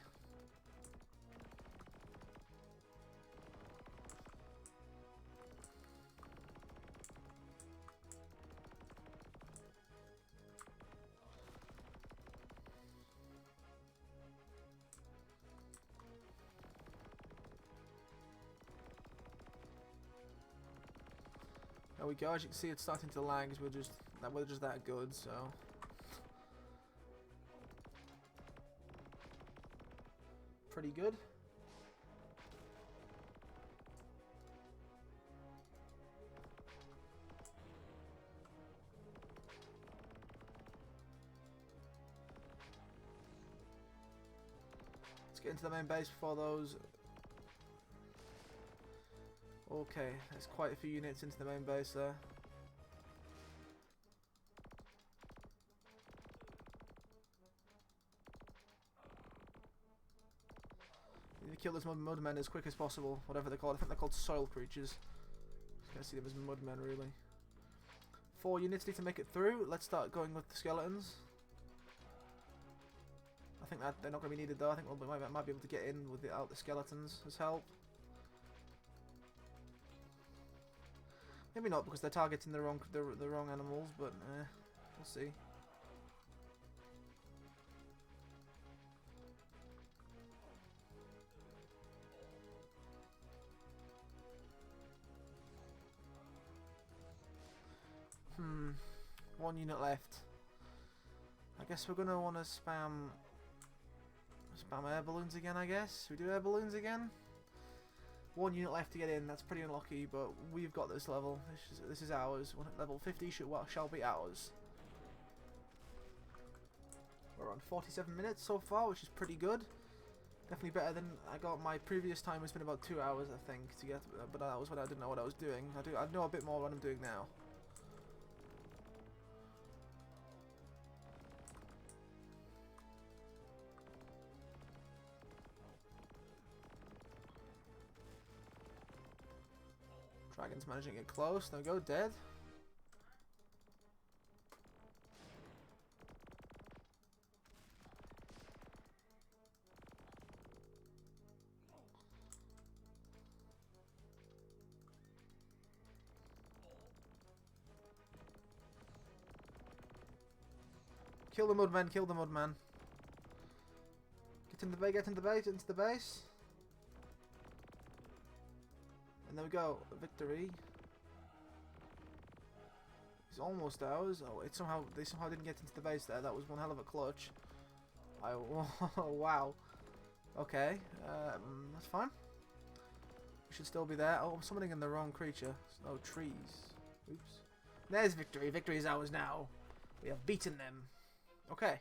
There we go. As you can see, it's starting to lag. We're just that good. So pretty good. Let's get into the main base before those. Okay, there's quite a few units into the main base there. Need to kill those mudmen as quick as possible, whatever they're called. I think they're called soil creatures. Just gonna see them as mudmen, really. 4 units need to make it through. Let's start going with the skeletons. I think that they're not going to be needed though. I think we might be able to get in without the skeletons as help. Maybe not, because they're targeting the wrong animals, but we'll see. One unit left. I guess we're gonna want to spam air balloons again. I guess we do air balloons again. 1 unit left to get in. That's pretty unlucky, but we've got this level. This is ours. Level 50 shall be ours. We're on 47 minutes so far, which is pretty good. Definitely better than I got. My previous time has been about 2 hours, I think, to get. But that was when I didn't know what I was doing. I know a bit more what I'm doing now. Dragon's managing to get close. Now go dead. Kill the mudman, kill the mudman. Get in the base, get in the base, into the base. And there we go, victory. It's almost ours. Oh, they somehow didn't get into the base there. That was one hell of a clutch. Wow. Okay, that's fine. We should still be there. Oh, I'm summoning in the wrong creature. Oh, trees. Oops. There's victory. Victory is ours now. We have beaten them. Okay.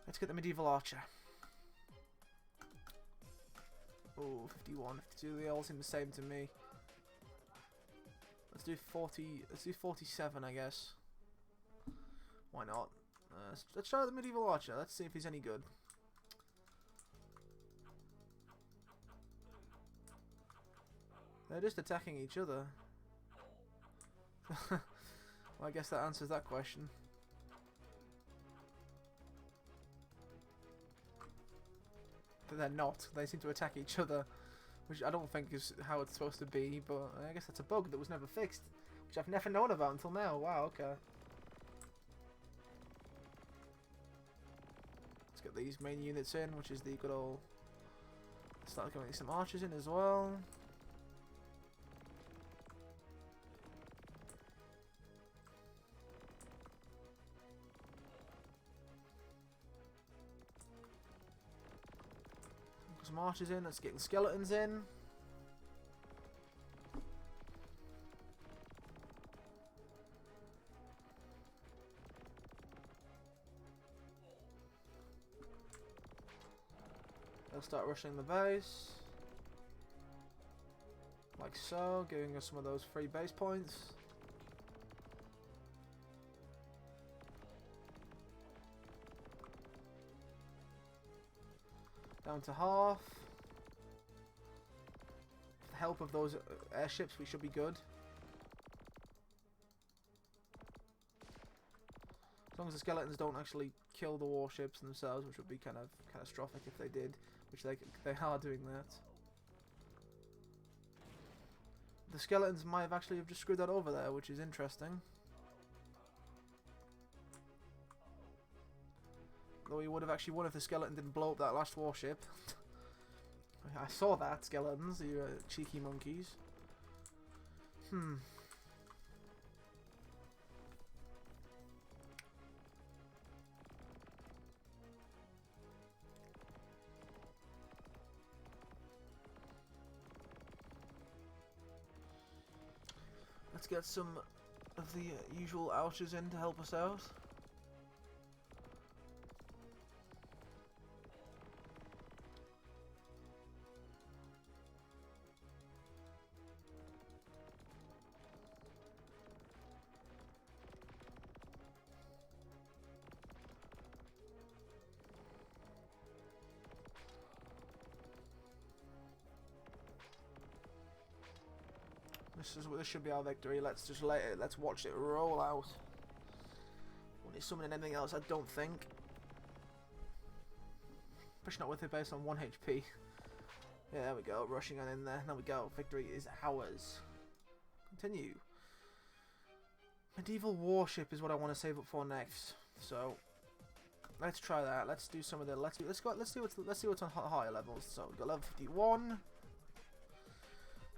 Let's get the medieval archer. Oh, 51, 52. They all seem the same to me. Let's do 40. Let's do 47, I guess. Why not? Let's try the medieval archer. Let's see if he's any good. They're just attacking each other. Well, I guess that answers that question. They're not. They seem to attack each other, which I don't think is how it's supposed to be, but I guess that's a bug that was never fixed, which I've never known about until now. Wow, okay. Let's get these main units in, which is the good old... Start getting some archers in as well. Some archers in, let's get the skeletons in. They'll start rushing the base. Like so, giving us some of those free base points. Down to half. help of those airships, we should be good. As long as the skeletons don't actually kill the warships themselves, which would be kind of catastrophic if they did, which they are doing that. The skeletons might have actually just screwed that over there, which is interesting. Though he would have actually won if the skeleton didn't blow up that last warship. I saw that, skeletons, you cheeky monkeys. Let's get some of the usual ouches in to help us out. This should be our victory. Let's just let's watch it roll out. Won't need summoning anything else, I don't think. Pushing out with it based on 1 HP. Yeah, there we go. Rushing on in there. There we go. Victory is ours. Continue. Medieval warship is what I want to save up for next. So let's try that. Let's do some of the. Let's see what's on higher levels. So we've got level 51.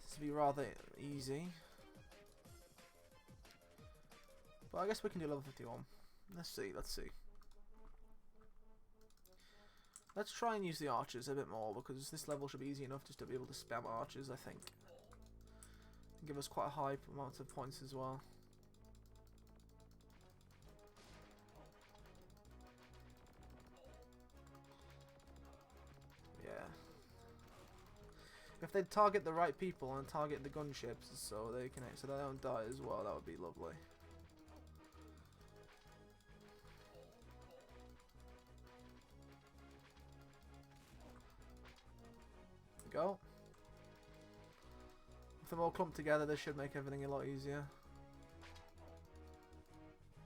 This will be rather easy. But I guess we can do level 51. Let's see. Let's try and use the archers a bit more, because this level should be easy enough just to be able to spam archers, I think. And give us quite a high amount of points as well. Yeah. If they'd target the right people and target the gunships so they don't die as well, that would be lovely. Go. If they're all clumped together, this should make everything a lot easier.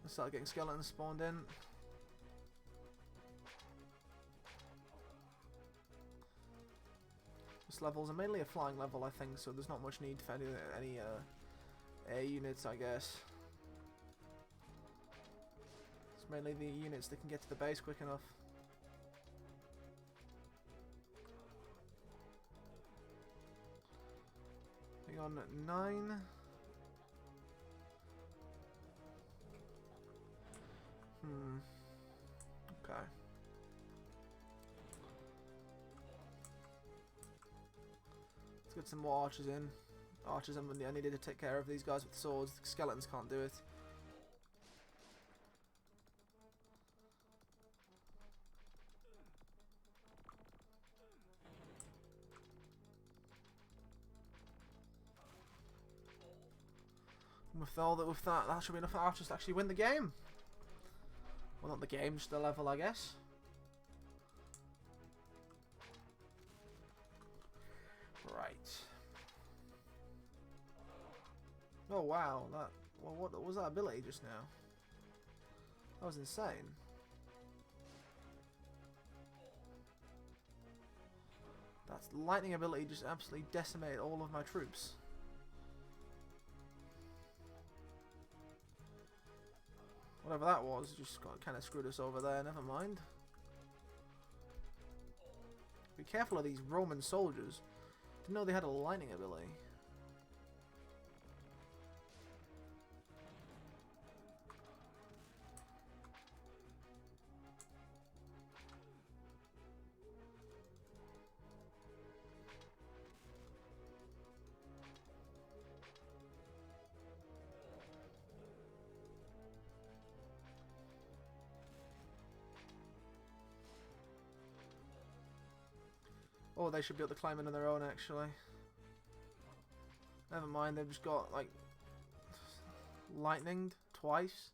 Let's start getting skeletons spawned in. This level's mainly a flying level, I think, so there's not much need for any air units, I guess. It's mainly the units that can get to the base quick enough. On 9. Okay. Let's get some more archers in. Archers, I needed to take care of these guys with swords. The skeletons can't do it. With that should be enough archers to actually win the game. Well, not the game, just the level, I guess. Right. Oh wow, what was that ability just now? That was insane. That lightning ability just absolutely decimated all of my troops. Whatever that was, just kind of screwed us over there, never mind. Be careful of these Roman soldiers. Didn't know they had a lightning ability. Oh, they should be able to climb in on their own, actually. Never mind, they've just got, like, lightninged twice.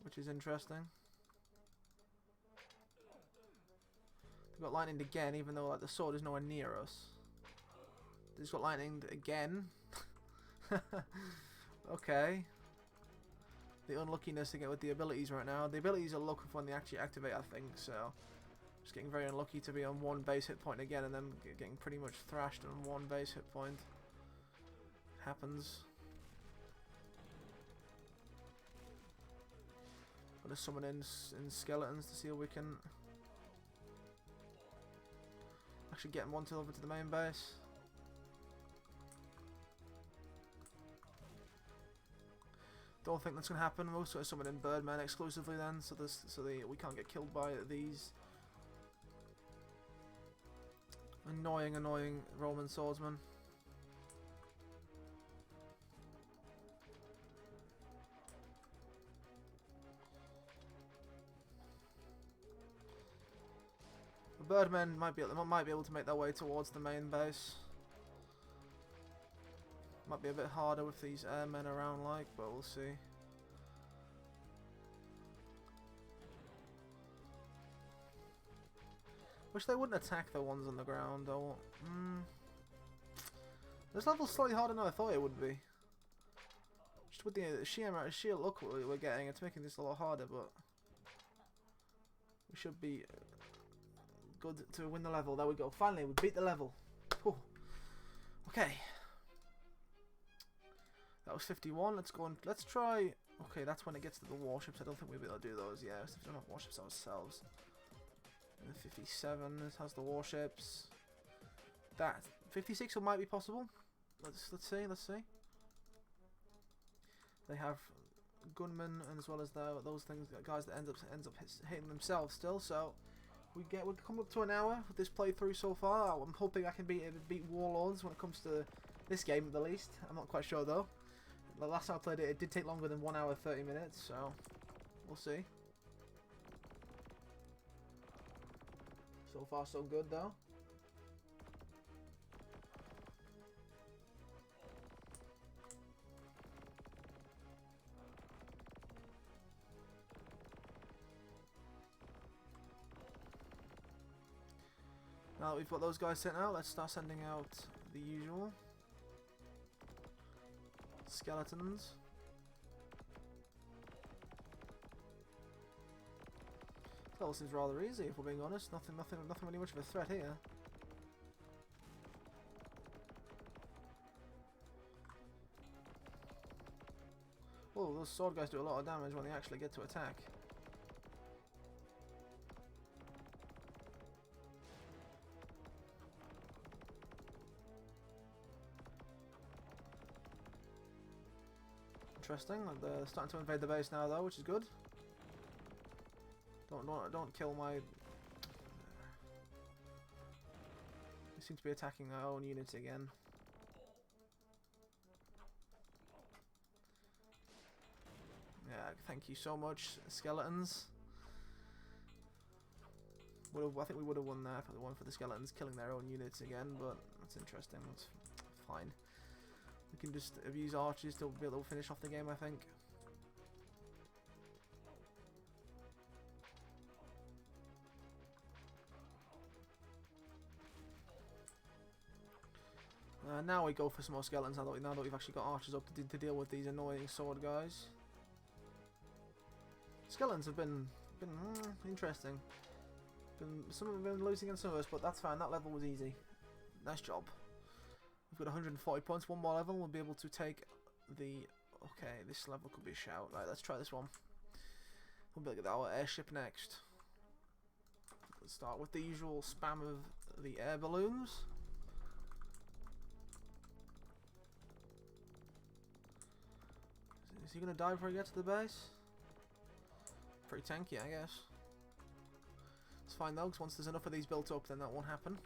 Which is interesting. They've got lightninged again, even though, like, the sword is nowhere near us. He's got lightning again. Okay. The unluckiness to get with the abilities right now. The abilities are luck when they actually activate, I think, so... Just getting very unlucky to be on one base hit point again and then getting pretty much thrashed on one base hit point. Happens. Gonna summon in skeletons to see if we can... actually get one over to the main base. Don't think that's gonna happen. We'll sort of summon in Birdmen exclusively then, so we can't get killed by these annoying Roman swordsmen. The Birdmen might be able to make their way towards the main base. Might be a bit harder with these airmen around, like, but we'll see. Wish they wouldn't attack the ones on the ground, though. This level's slightly harder than I thought it would be. Just with the sheer luck we're getting, it's making this a lot harder, but we should be good to win the level. There we go. Finally, we beat the level. Whew. Okay. That was 51. Let's go and let's try. Okay, that's when it gets to the warships. I don't think we'll be able to do those. Yeah, we don't have warships ourselves. And 57. This has the warships. That 56 might be possible. Let's see. They have gunmen and as well as those things, guys that ends up hitting themselves still. So we've come up to an hour with this playthrough so far. I'm hoping I can beat Warlords when it comes to this game at the least. I'm not quite sure though. The last time I played it, it did take longer than 1 hour 30 minutes, so we'll see. So far so good though. Now that we've got those guys sent out, let's start sending out the usual skeletons. This level seems rather easy, if we're being honest. Nothing really much of a threat here. Oh, those sword guys do a lot of damage when they actually get to attack. Interesting. They're starting to invade the base now, though, which is good. Don't kill my. They seem to be attacking their own units again. Yeah, thank you so much, skeletons. I think we would have won there if it weren't for the skeletons killing their own units again, but that's interesting. That's fine. We can just abuse archers to be able to finish off the game, I think. Now we go for some more skeletons. Now that we've actually got archers up to deal with these annoying sword guys. Skeletons have been interesting. Some of them have been losing against some of us, but that's fine. That level was easy. Nice job. We've got 140 points. One more level, we'll be able to take the. Okay, this level could be a shout. Right, let's try this one. We'll be able to get our airship next. Let's start with the usual spam of the air balloons. Is he gonna die before he gets to the base? Pretty tanky, I guess. It's fine though, because once there's enough of these built up, then that won't happen.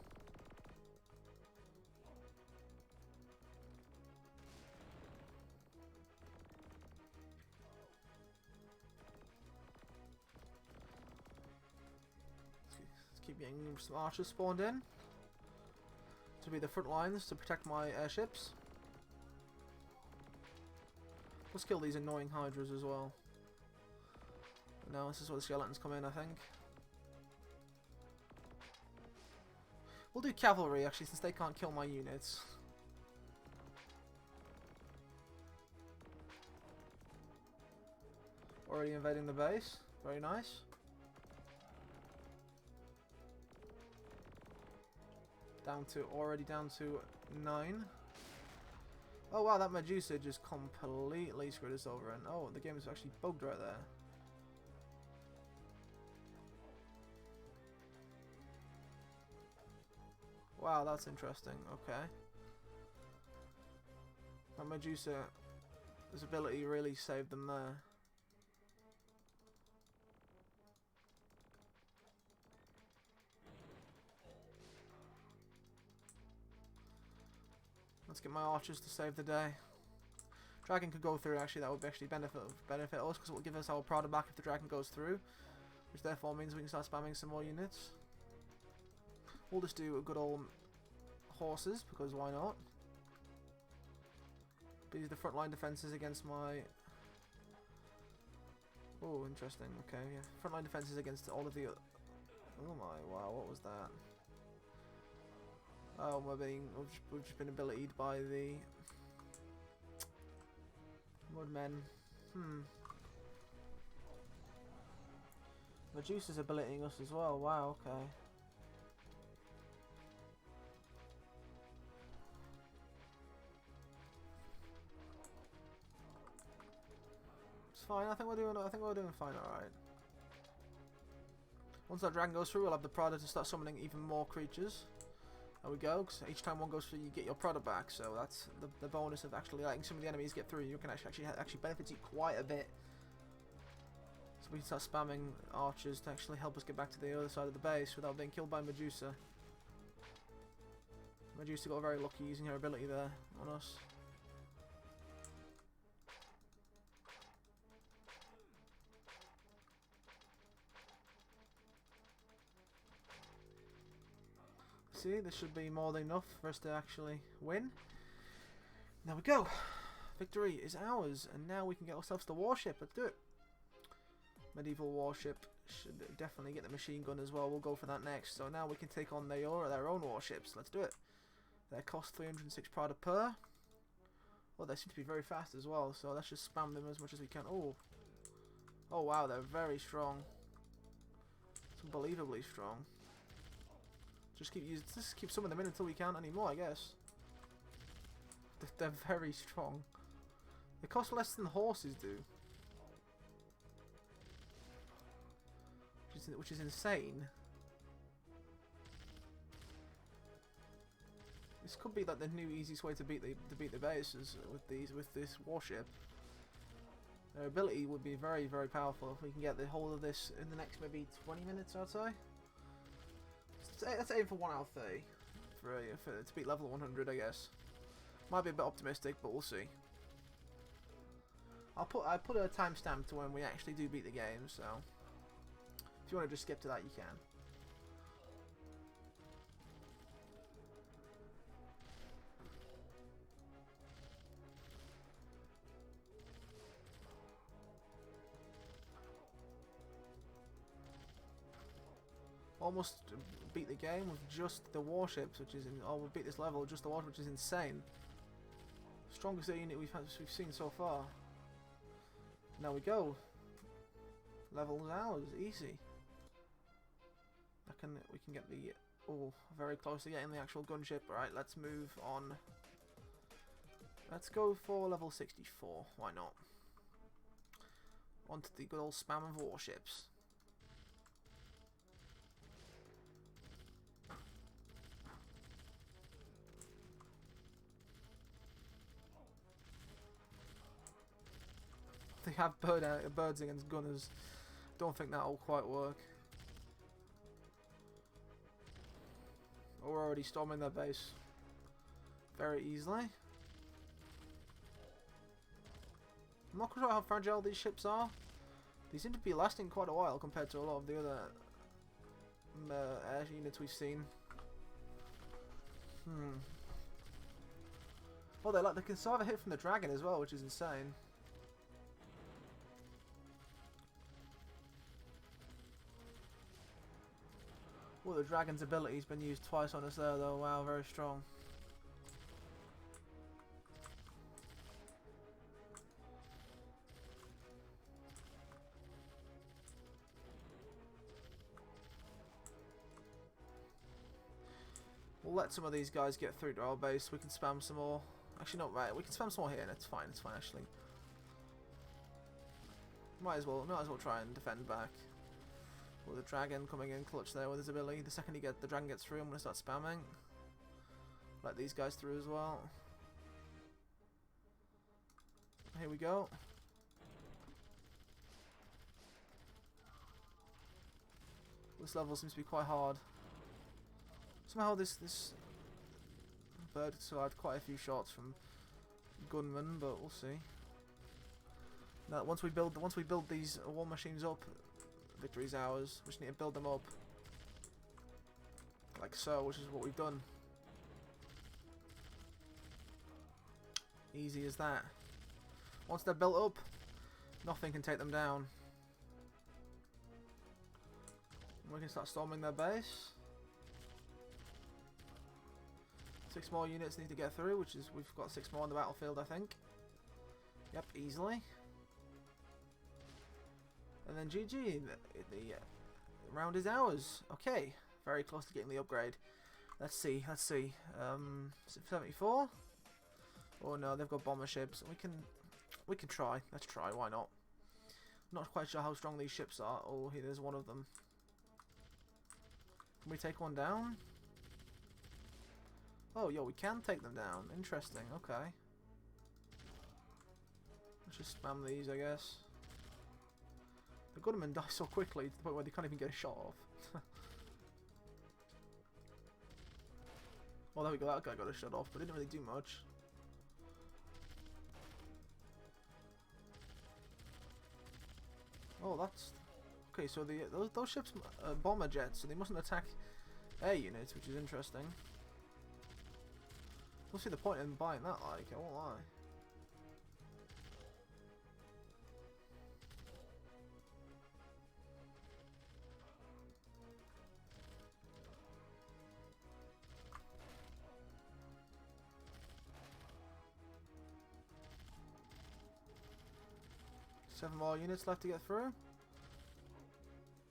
Let's keep getting some archers spawned in to be the front lines to protect my airships. Let's kill these annoying hydras as well. No, this is where the skeletons come in, I think. We'll do cavalry, actually, since they can't kill my units. Already invading the base. Very nice. Already down to 9. Oh wow, that Medusa just completely screwed us over, and oh, the game is actually bugged right there. Wow, that's interesting. Okay. That Medusa, his ability really saved them there. Let's get my archers to save the day. Dragon could go through, actually that would actually benefit us, because it will give us our Prada back if the dragon goes through, which therefore means we can start spamming some more units. We'll just do a good old horses, because why not? These are the frontline defenses against my... Oh, interesting. Okay, yeah. Frontline defenses against all of the... Oh my, wow, what was that? Oh, we've just been abilitied by the Mudmen. Medusa's abilitying us as well. Wow, okay. It's fine. I think we're doing fine. All right. Once that dragon goes through, we'll have the Prada to start summoning even more creatures. There we go, because each time one goes through you get your product back, so that's the bonus of actually letting some of the enemies get through. You can actually benefit you quite a bit. So we can start spamming archers to actually help us get back to the other side of the base without being killed by Medusa. Medusa got very lucky using her ability there on us. See, this should be more than enough for us to actually win. There we go. Victory is ours, and now we can get ourselves the warship. Let's do it. Medieval warship should definitely get the machine gun as well. We'll go for that next. So now we can take on their own warships. Let's do it. They cost 306 Prada per. Well, they seem to be very fast as well, so let's just spam them as much as we can. Oh, oh wow, they're very strong. It's unbelievably strong. Just keep some of them in until we can't anymore, I guess. They're very strong. They cost less than horses do, which is insane. This could be like the new easiest way to beat the bases with this warship. Their ability would be very, very powerful if we can get the whole of this in the next maybe 20 minutes, I'd say. Let's aim for 1 out of 30 to beat level 100, I guess. Might be a bit optimistic, but we'll see. I put a timestamp to when we actually do beat the game, so if you want to just skip to that, you can. Almost beat the game with just the warships, which is we'll beat this level with just the warship, which is insane. Strongest unit we've seen so far. Now we go. Level's ours, easy. We can get the very close to getting the actual gunship. Alright, let's move on. Let's go for level 64. Why not? On to the good old spam of warships. They have birds against gunners. Don't think that'll quite work. Oh, we're already storming their base very easily. I'm not sure how fragile these ships are. They seem to be lasting quite a while compared to a lot of the other air units we've seen. Well, they can survive a hit from the dragon as well, which is insane. Well, the dragon's ability's been used twice on us there, though. Wow, very strong. We'll let some of these guys get through to our base. We can spam some more. Actually, not right. We can spam some more here, and it's fine. It's fine, actually. Might as well try and defend back. With the dragon coming in clutch there with his ability. The second the dragon gets through, I'm going to start spamming. Let these guys through as well. Here we go. This level seems to be quite hard. Somehow this bird survived quite a few shots from gunmen, but we'll see. Now once we build these war machines up, victory's ours. We just need to build them up like so, which is what we've done. Easy as that. Once they're built up, nothing can take them down. We can start storming their base. 6 more units need to get through, which is, we've got 6 more on the battlefield, I think. Yep, easily. And then GG, the round is ours. Okay, very close to getting the upgrade. Let's see. Is it 74? Oh no, they've got bomber ships. We can try. Let's try. Why not? Not quite sure how strong these ships are. Oh, here, there's one of them. Can we take one down? Oh, yo, we can take them down. Interesting. Okay. Let's just spam these, I guess. The gunmen die so quickly to the point where they can't even get a shot off. Well, there we go. That guy got a shot off, but didn't really do much. Oh, that's okay. So those ships are bomber jets, so they mustn't attack air units, which is interesting. We'll see the point in buying that. Like, I won't lie. Seven more units left to get through.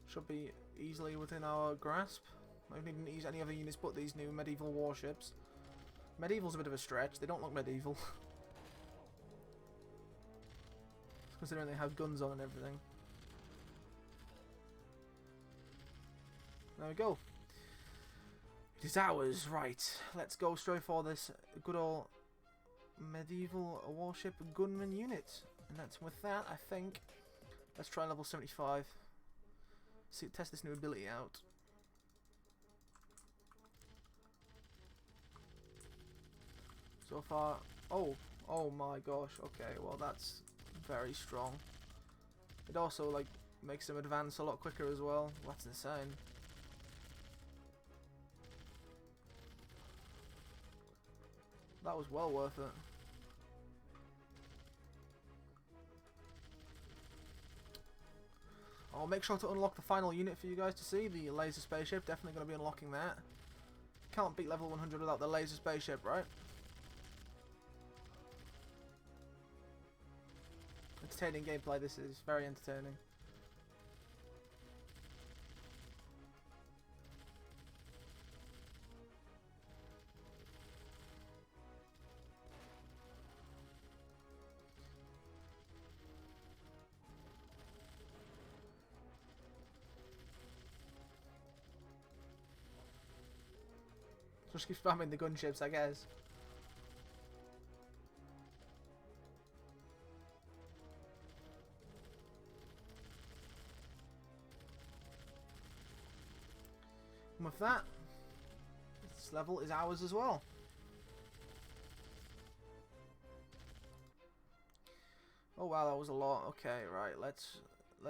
Should be easily within our grasp. I don't need to use any other units but these new medieval warships. Medieval's a bit of a stretch. They don't look medieval. Considering they have guns on and everything. There we go. It is ours, right. Let's go straight for this good old medieval warship gunman unit. And that's with that, I think. Let's try level 75. See, test this new ability out. So far, oh my gosh. Okay, well that's very strong. It also like makes them advance a lot quicker as well. That's insane. That was well worth it. I'll make sure to unlock the final unit for you guys to see, the laser spaceship. Definitely going to be unlocking that. Can't beat level 100 without the laser spaceship, right? Entertaining gameplay, this is. Very entertaining. Just keep spamming the gunships, I guess. And with that, this level is ours as well. Oh wow, that was a lot. Okay, right. Let's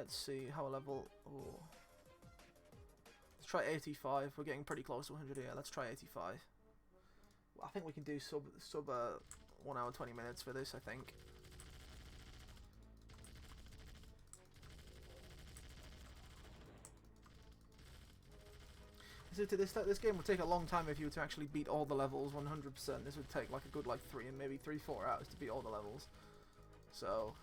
see how a level. Oh. Let's try 85. We're getting pretty close to 100 here. Let's try 85. I think we can do sub 1 hour 20 minutes for this, I think. This game would take a long time if you were to actually beat all the levels 100%. This would take like a good 3 and maybe 3-4 hours to beat all the levels. So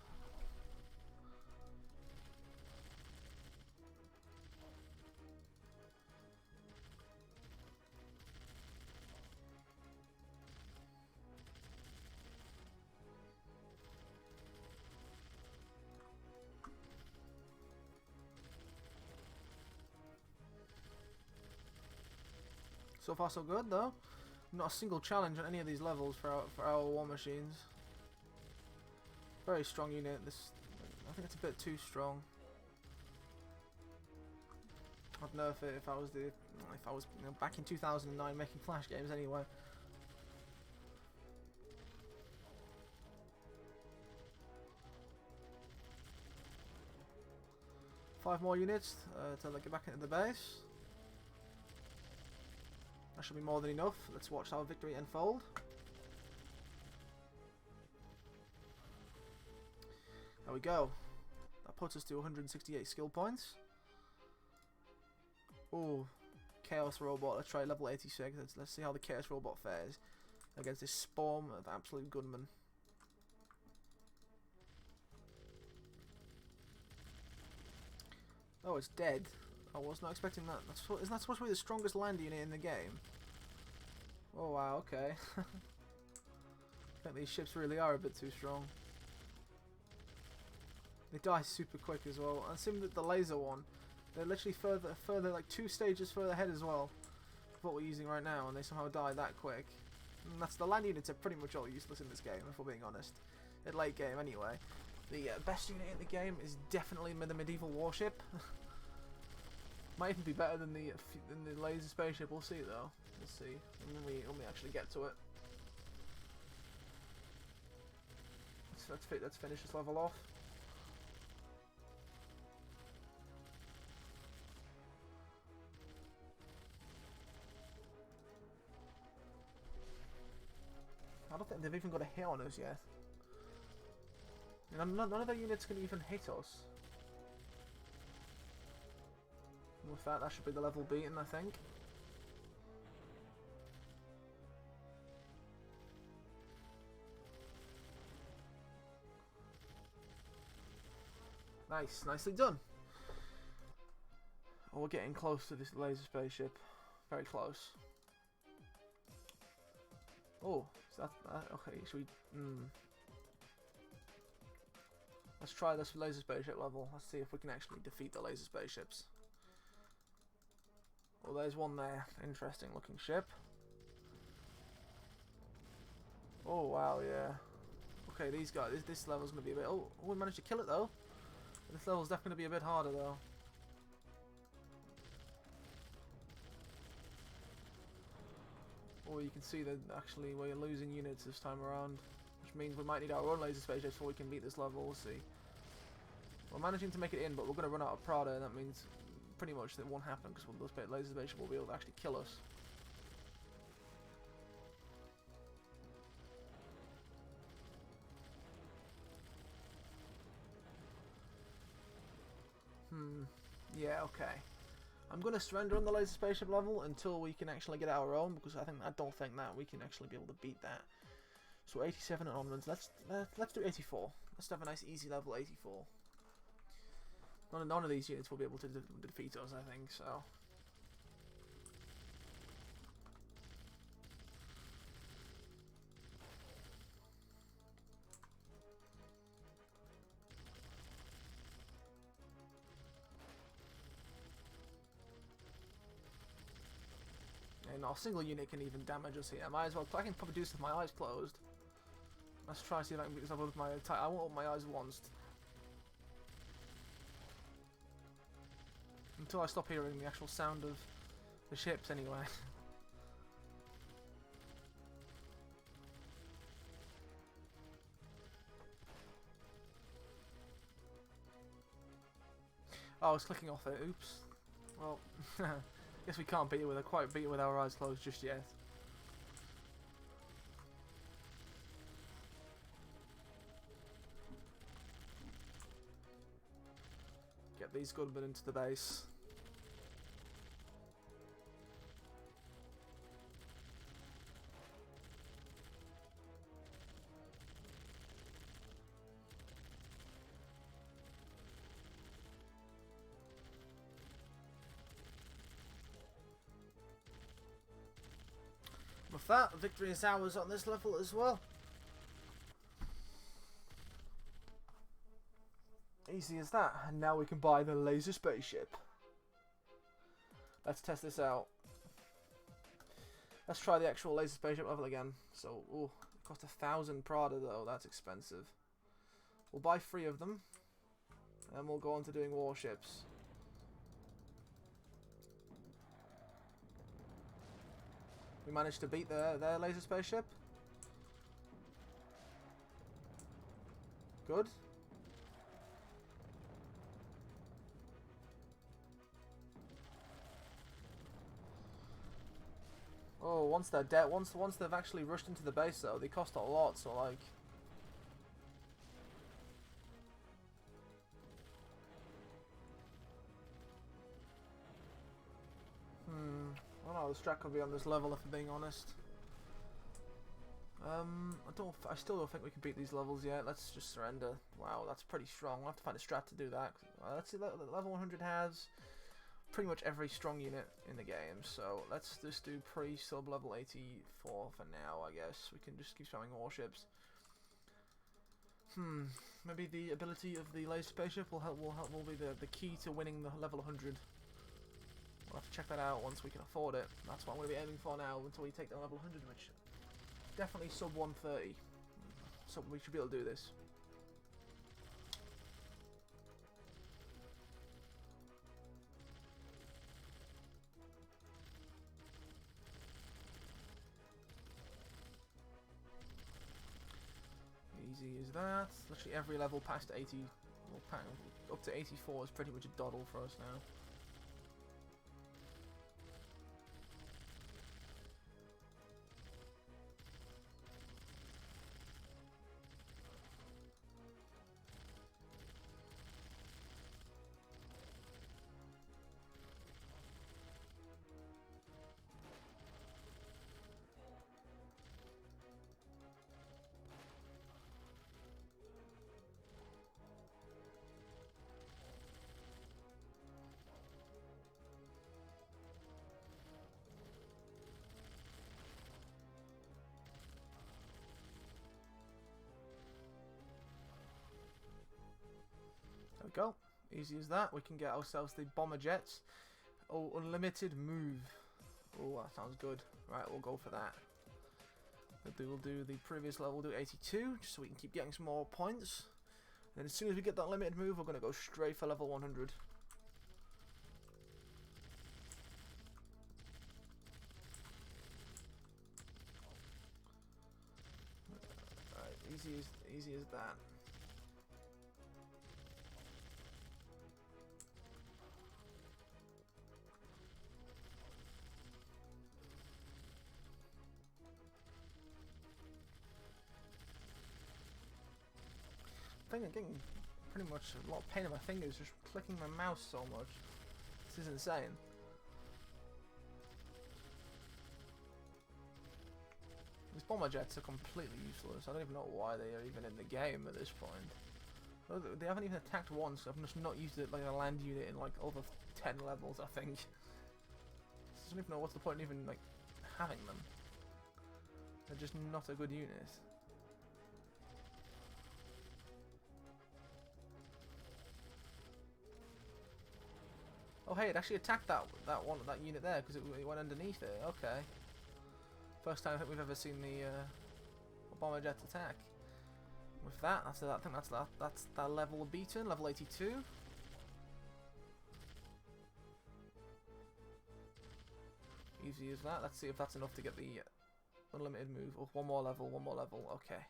So far so good though. Not a single challenge on any of these levels for our war machines. Very strong unit. This, I think it's a bit too strong. I'd nerf it if I was back in 2009 making Flash games anyway. Five more units till they get back into the base. That should be more than enough. Let's watch our victory unfold. There we go. That puts us to 168 skill points. Oh, Chaos Robot. Let's try level 86. Let's see how the Chaos Robot fares against this swarm of absolute gunmen. Oh, it's dead. I was not expecting that. Isn't that supposed to be the strongest land unit in the game? Oh wow, okay. I think these ships really are a bit too strong. They die super quick as well. And same with the laser one. They're literally further like 2 stages further ahead as well of what we're using right now, and they somehow die that quick. And that's the land units are pretty much all useless in this game, if we're being honest. At late game anyway. The best unit in the game is definitely the medieval warship. Might even be better than the laser spaceship. We'll see though. We'll see when we actually get to it. Let's finish this level off. I don't think they've even got a hit on us yet. None of their units can even hit us. And with that should be the level beaten, I think. Nice, nicely done. Oh, we're getting close to this laser spaceship. Very close. Oh, is that okay? Should we? Let's try this laser spaceship level. Let's see if we can actually defeat the laser spaceships. Well, there's one there. Interesting looking ship. Oh wow, yeah. Okay, these guys. This level's gonna be a bit. Oh, we managed to kill it though. This level's definitely gonna be a bit harder though. Or you can see that actually we're losing units this time around, which means we might need our own laser spaceships before we can beat this level. We'll see. We're managing to make it in, but we're going to run out of Prada, and that means pretty much that won't happen because those laser spaceships will be able to actually kill us. Yeah, okay. I'm going to surrender on the laser spaceship level until we can actually get our own, because I don't think that we can actually be able to beat that. So 87 and onwards. Let's do 84. Let's have a nice easy level 84. None of these units will be able to defeat us, I think. So. Not a single unit can even damage us here. I might as well. I can probably do this with my eyes closed. Let's try to see if I can beat this level with my. I won't open my eyes once. Until I stop hearing the actual sound of the ships, anyway. Oh, I was clicking off it. Oops. Well. Guess we can't beat it quite beat it with our eyes closed just yet. Get these gunmen into the base. With that, victory is ours on this level as well. Easy as that. And now we can buy the laser spaceship. Let's test this out. Let's try the actual laser spaceship level again. So, ooh, it cost 1,000 Prada though. That's expensive. We'll buy 3 of them, and then we'll go on to doing warships. We managed to beat their laser spaceship. Good. Oh, once they're dead, once they've actually rushed into the base though, they cost a lot. So like, I don't know how the strat could be on this level if I'm being honest. I still don't think we can beat these levels yet. Let's just surrender. Wow, that's pretty strong. We'll have to find a strat to do that. Let's see, level 100 has pretty much every strong unit in the game. So let's just do pre-sub level 84 for now, I guess. We can just keep spamming warships. Maybe the ability of the laser spaceship will be the key to winning the level 100. We'll have to check that out once we can afford it. That's what I'm going to be aiming for now until we take down level 100, which definitely sub 130. So we should be able to do this. Easy as that. Literally every level past 80, up to 84 is pretty much a doddle for us now. There we go. Easy as that. We can get ourselves the bomber jets. Oh, unlimited move. Oh, that sounds good. Right, we'll go for that. We'll do the previous level, we'll do 82, just so we can keep getting some more points. And as soon as we get that limited move, we're going to go straight for level 100. Alright, easy as that. I think I'm getting pretty much a lot of pain in my fingers just clicking my mouse so much. This is insane. These bomber jets are completely useless. I don't even know why they are even in the game at this point. They haven't even attacked once. I've just not used it like a land unit in like over 10 levels, I think. I don't even know what's the point in even like having them. They're just not a good unit. Oh hey, it actually attacked that unit there because it went underneath it. Okay. First time I think we've ever seen the bomber jet attack. With that, I think that's that level beaten, level 82. Easy as that. Let's see if that's enough to get the unlimited move. Oh, one more level. Okay.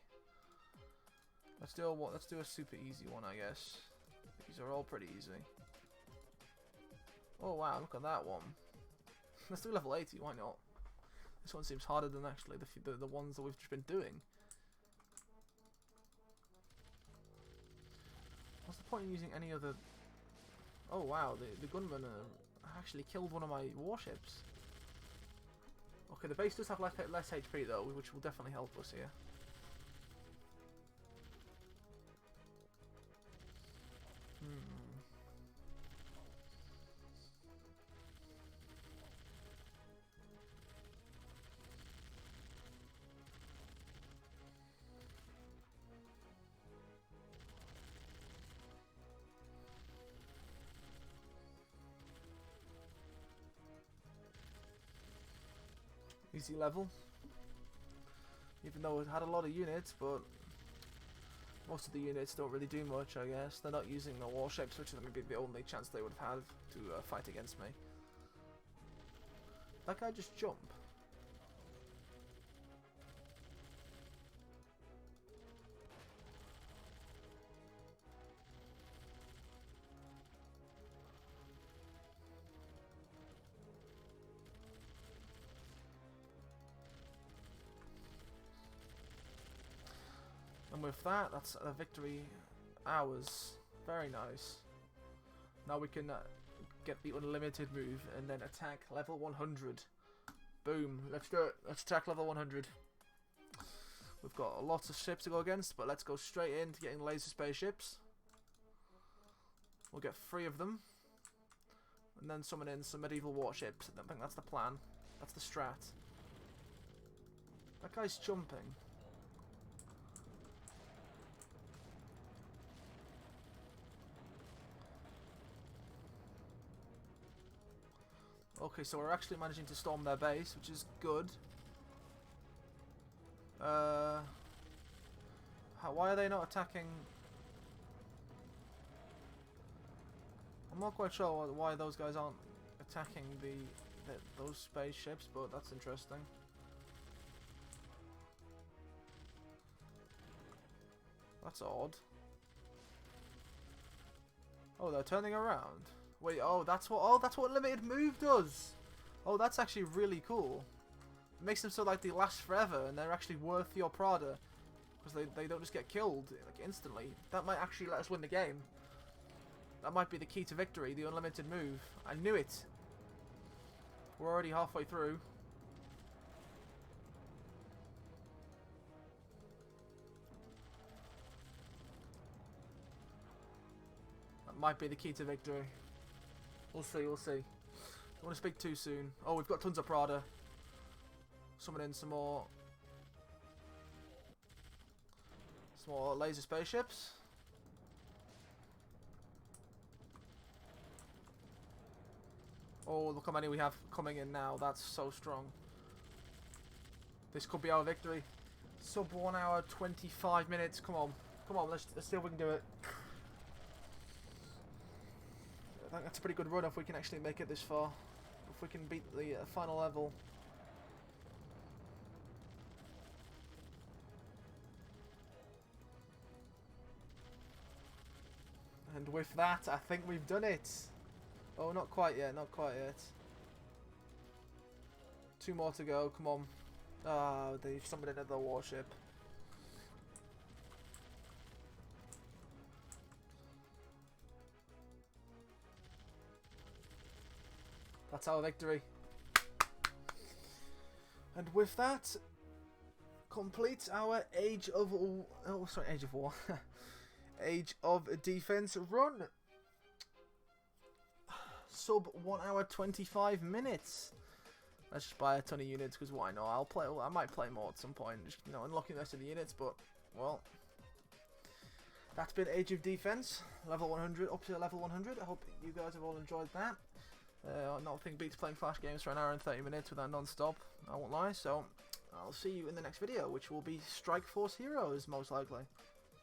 Let's do a super easy one, I guess. These are all pretty easy. Oh wow, look at that one. Let's do level 80, why not? This one seems harder than actually the ones that we've just been doing. What's the point in using any other... Oh wow, the gunmen actually killed one of my warships. Okay, the base does have less HP though, which will definitely help us here. Easy level. Even though it had a lot of units, but most of the units don't really do much, I guess. They're not using the warships, which is maybe the only chance they would have had to fight against me. That guy just jump. And with that, that's a victory ours. Very nice. Now we can get the unlimited move and then attack level 100. Boom. Let's do it. Let's attack level 100. We've got lots of ships to go against, but let's go straight into getting laser spaceships. We'll get 3 of them. And then summon in some medieval warships. I think that's the plan. That's the strat. That guy's jumping. Okay, so we're actually managing to storm their base, which is good. Why are they not attacking? I'm not quite sure why those guys aren't attacking those spaceships, but that's interesting. That's odd. Oh, they're turning around. Wait, that's what limited move does. Oh, that's actually really cool. It makes them so like they last forever and they're actually worth your Prada because they don't just get killed like instantly. That might actually let us win the game. That might be the key to victory, the unlimited move. I knew it. We're already halfway through. That might be the key to victory. We'll see, we'll see. Don't want to speak too soon. Oh, we've got tons of Prada. Summon in some more laser spaceships. Oh, look how many we have coming in now. That's so strong. This could be our victory. Sub 1 hour, 25 minutes. Come on. Come on, let's see if we can do it. I think that's a pretty good run if we can actually make it this far. If we can beat the final level. And with that, I think we've done it. Oh, not quite yet, not quite yet. 2 more to go, come on. Ah, they've summoned another warship. That's our victory. And with that, complete our Age of War. Age of Defense run. Sub 1 hour 25 minutes. Let's just buy a ton of units because why not? I might play more at some point. Just, unlocking the rest of the units, but well, that's been Age of Defense, level 100 up to level 100. I hope you guys have all enjoyed that. Nothing beats playing Flash games for an hour and 30 minutes without non-stop. I won't lie. So I'll see you in the next video, which will be Strike Force Heroes most likely.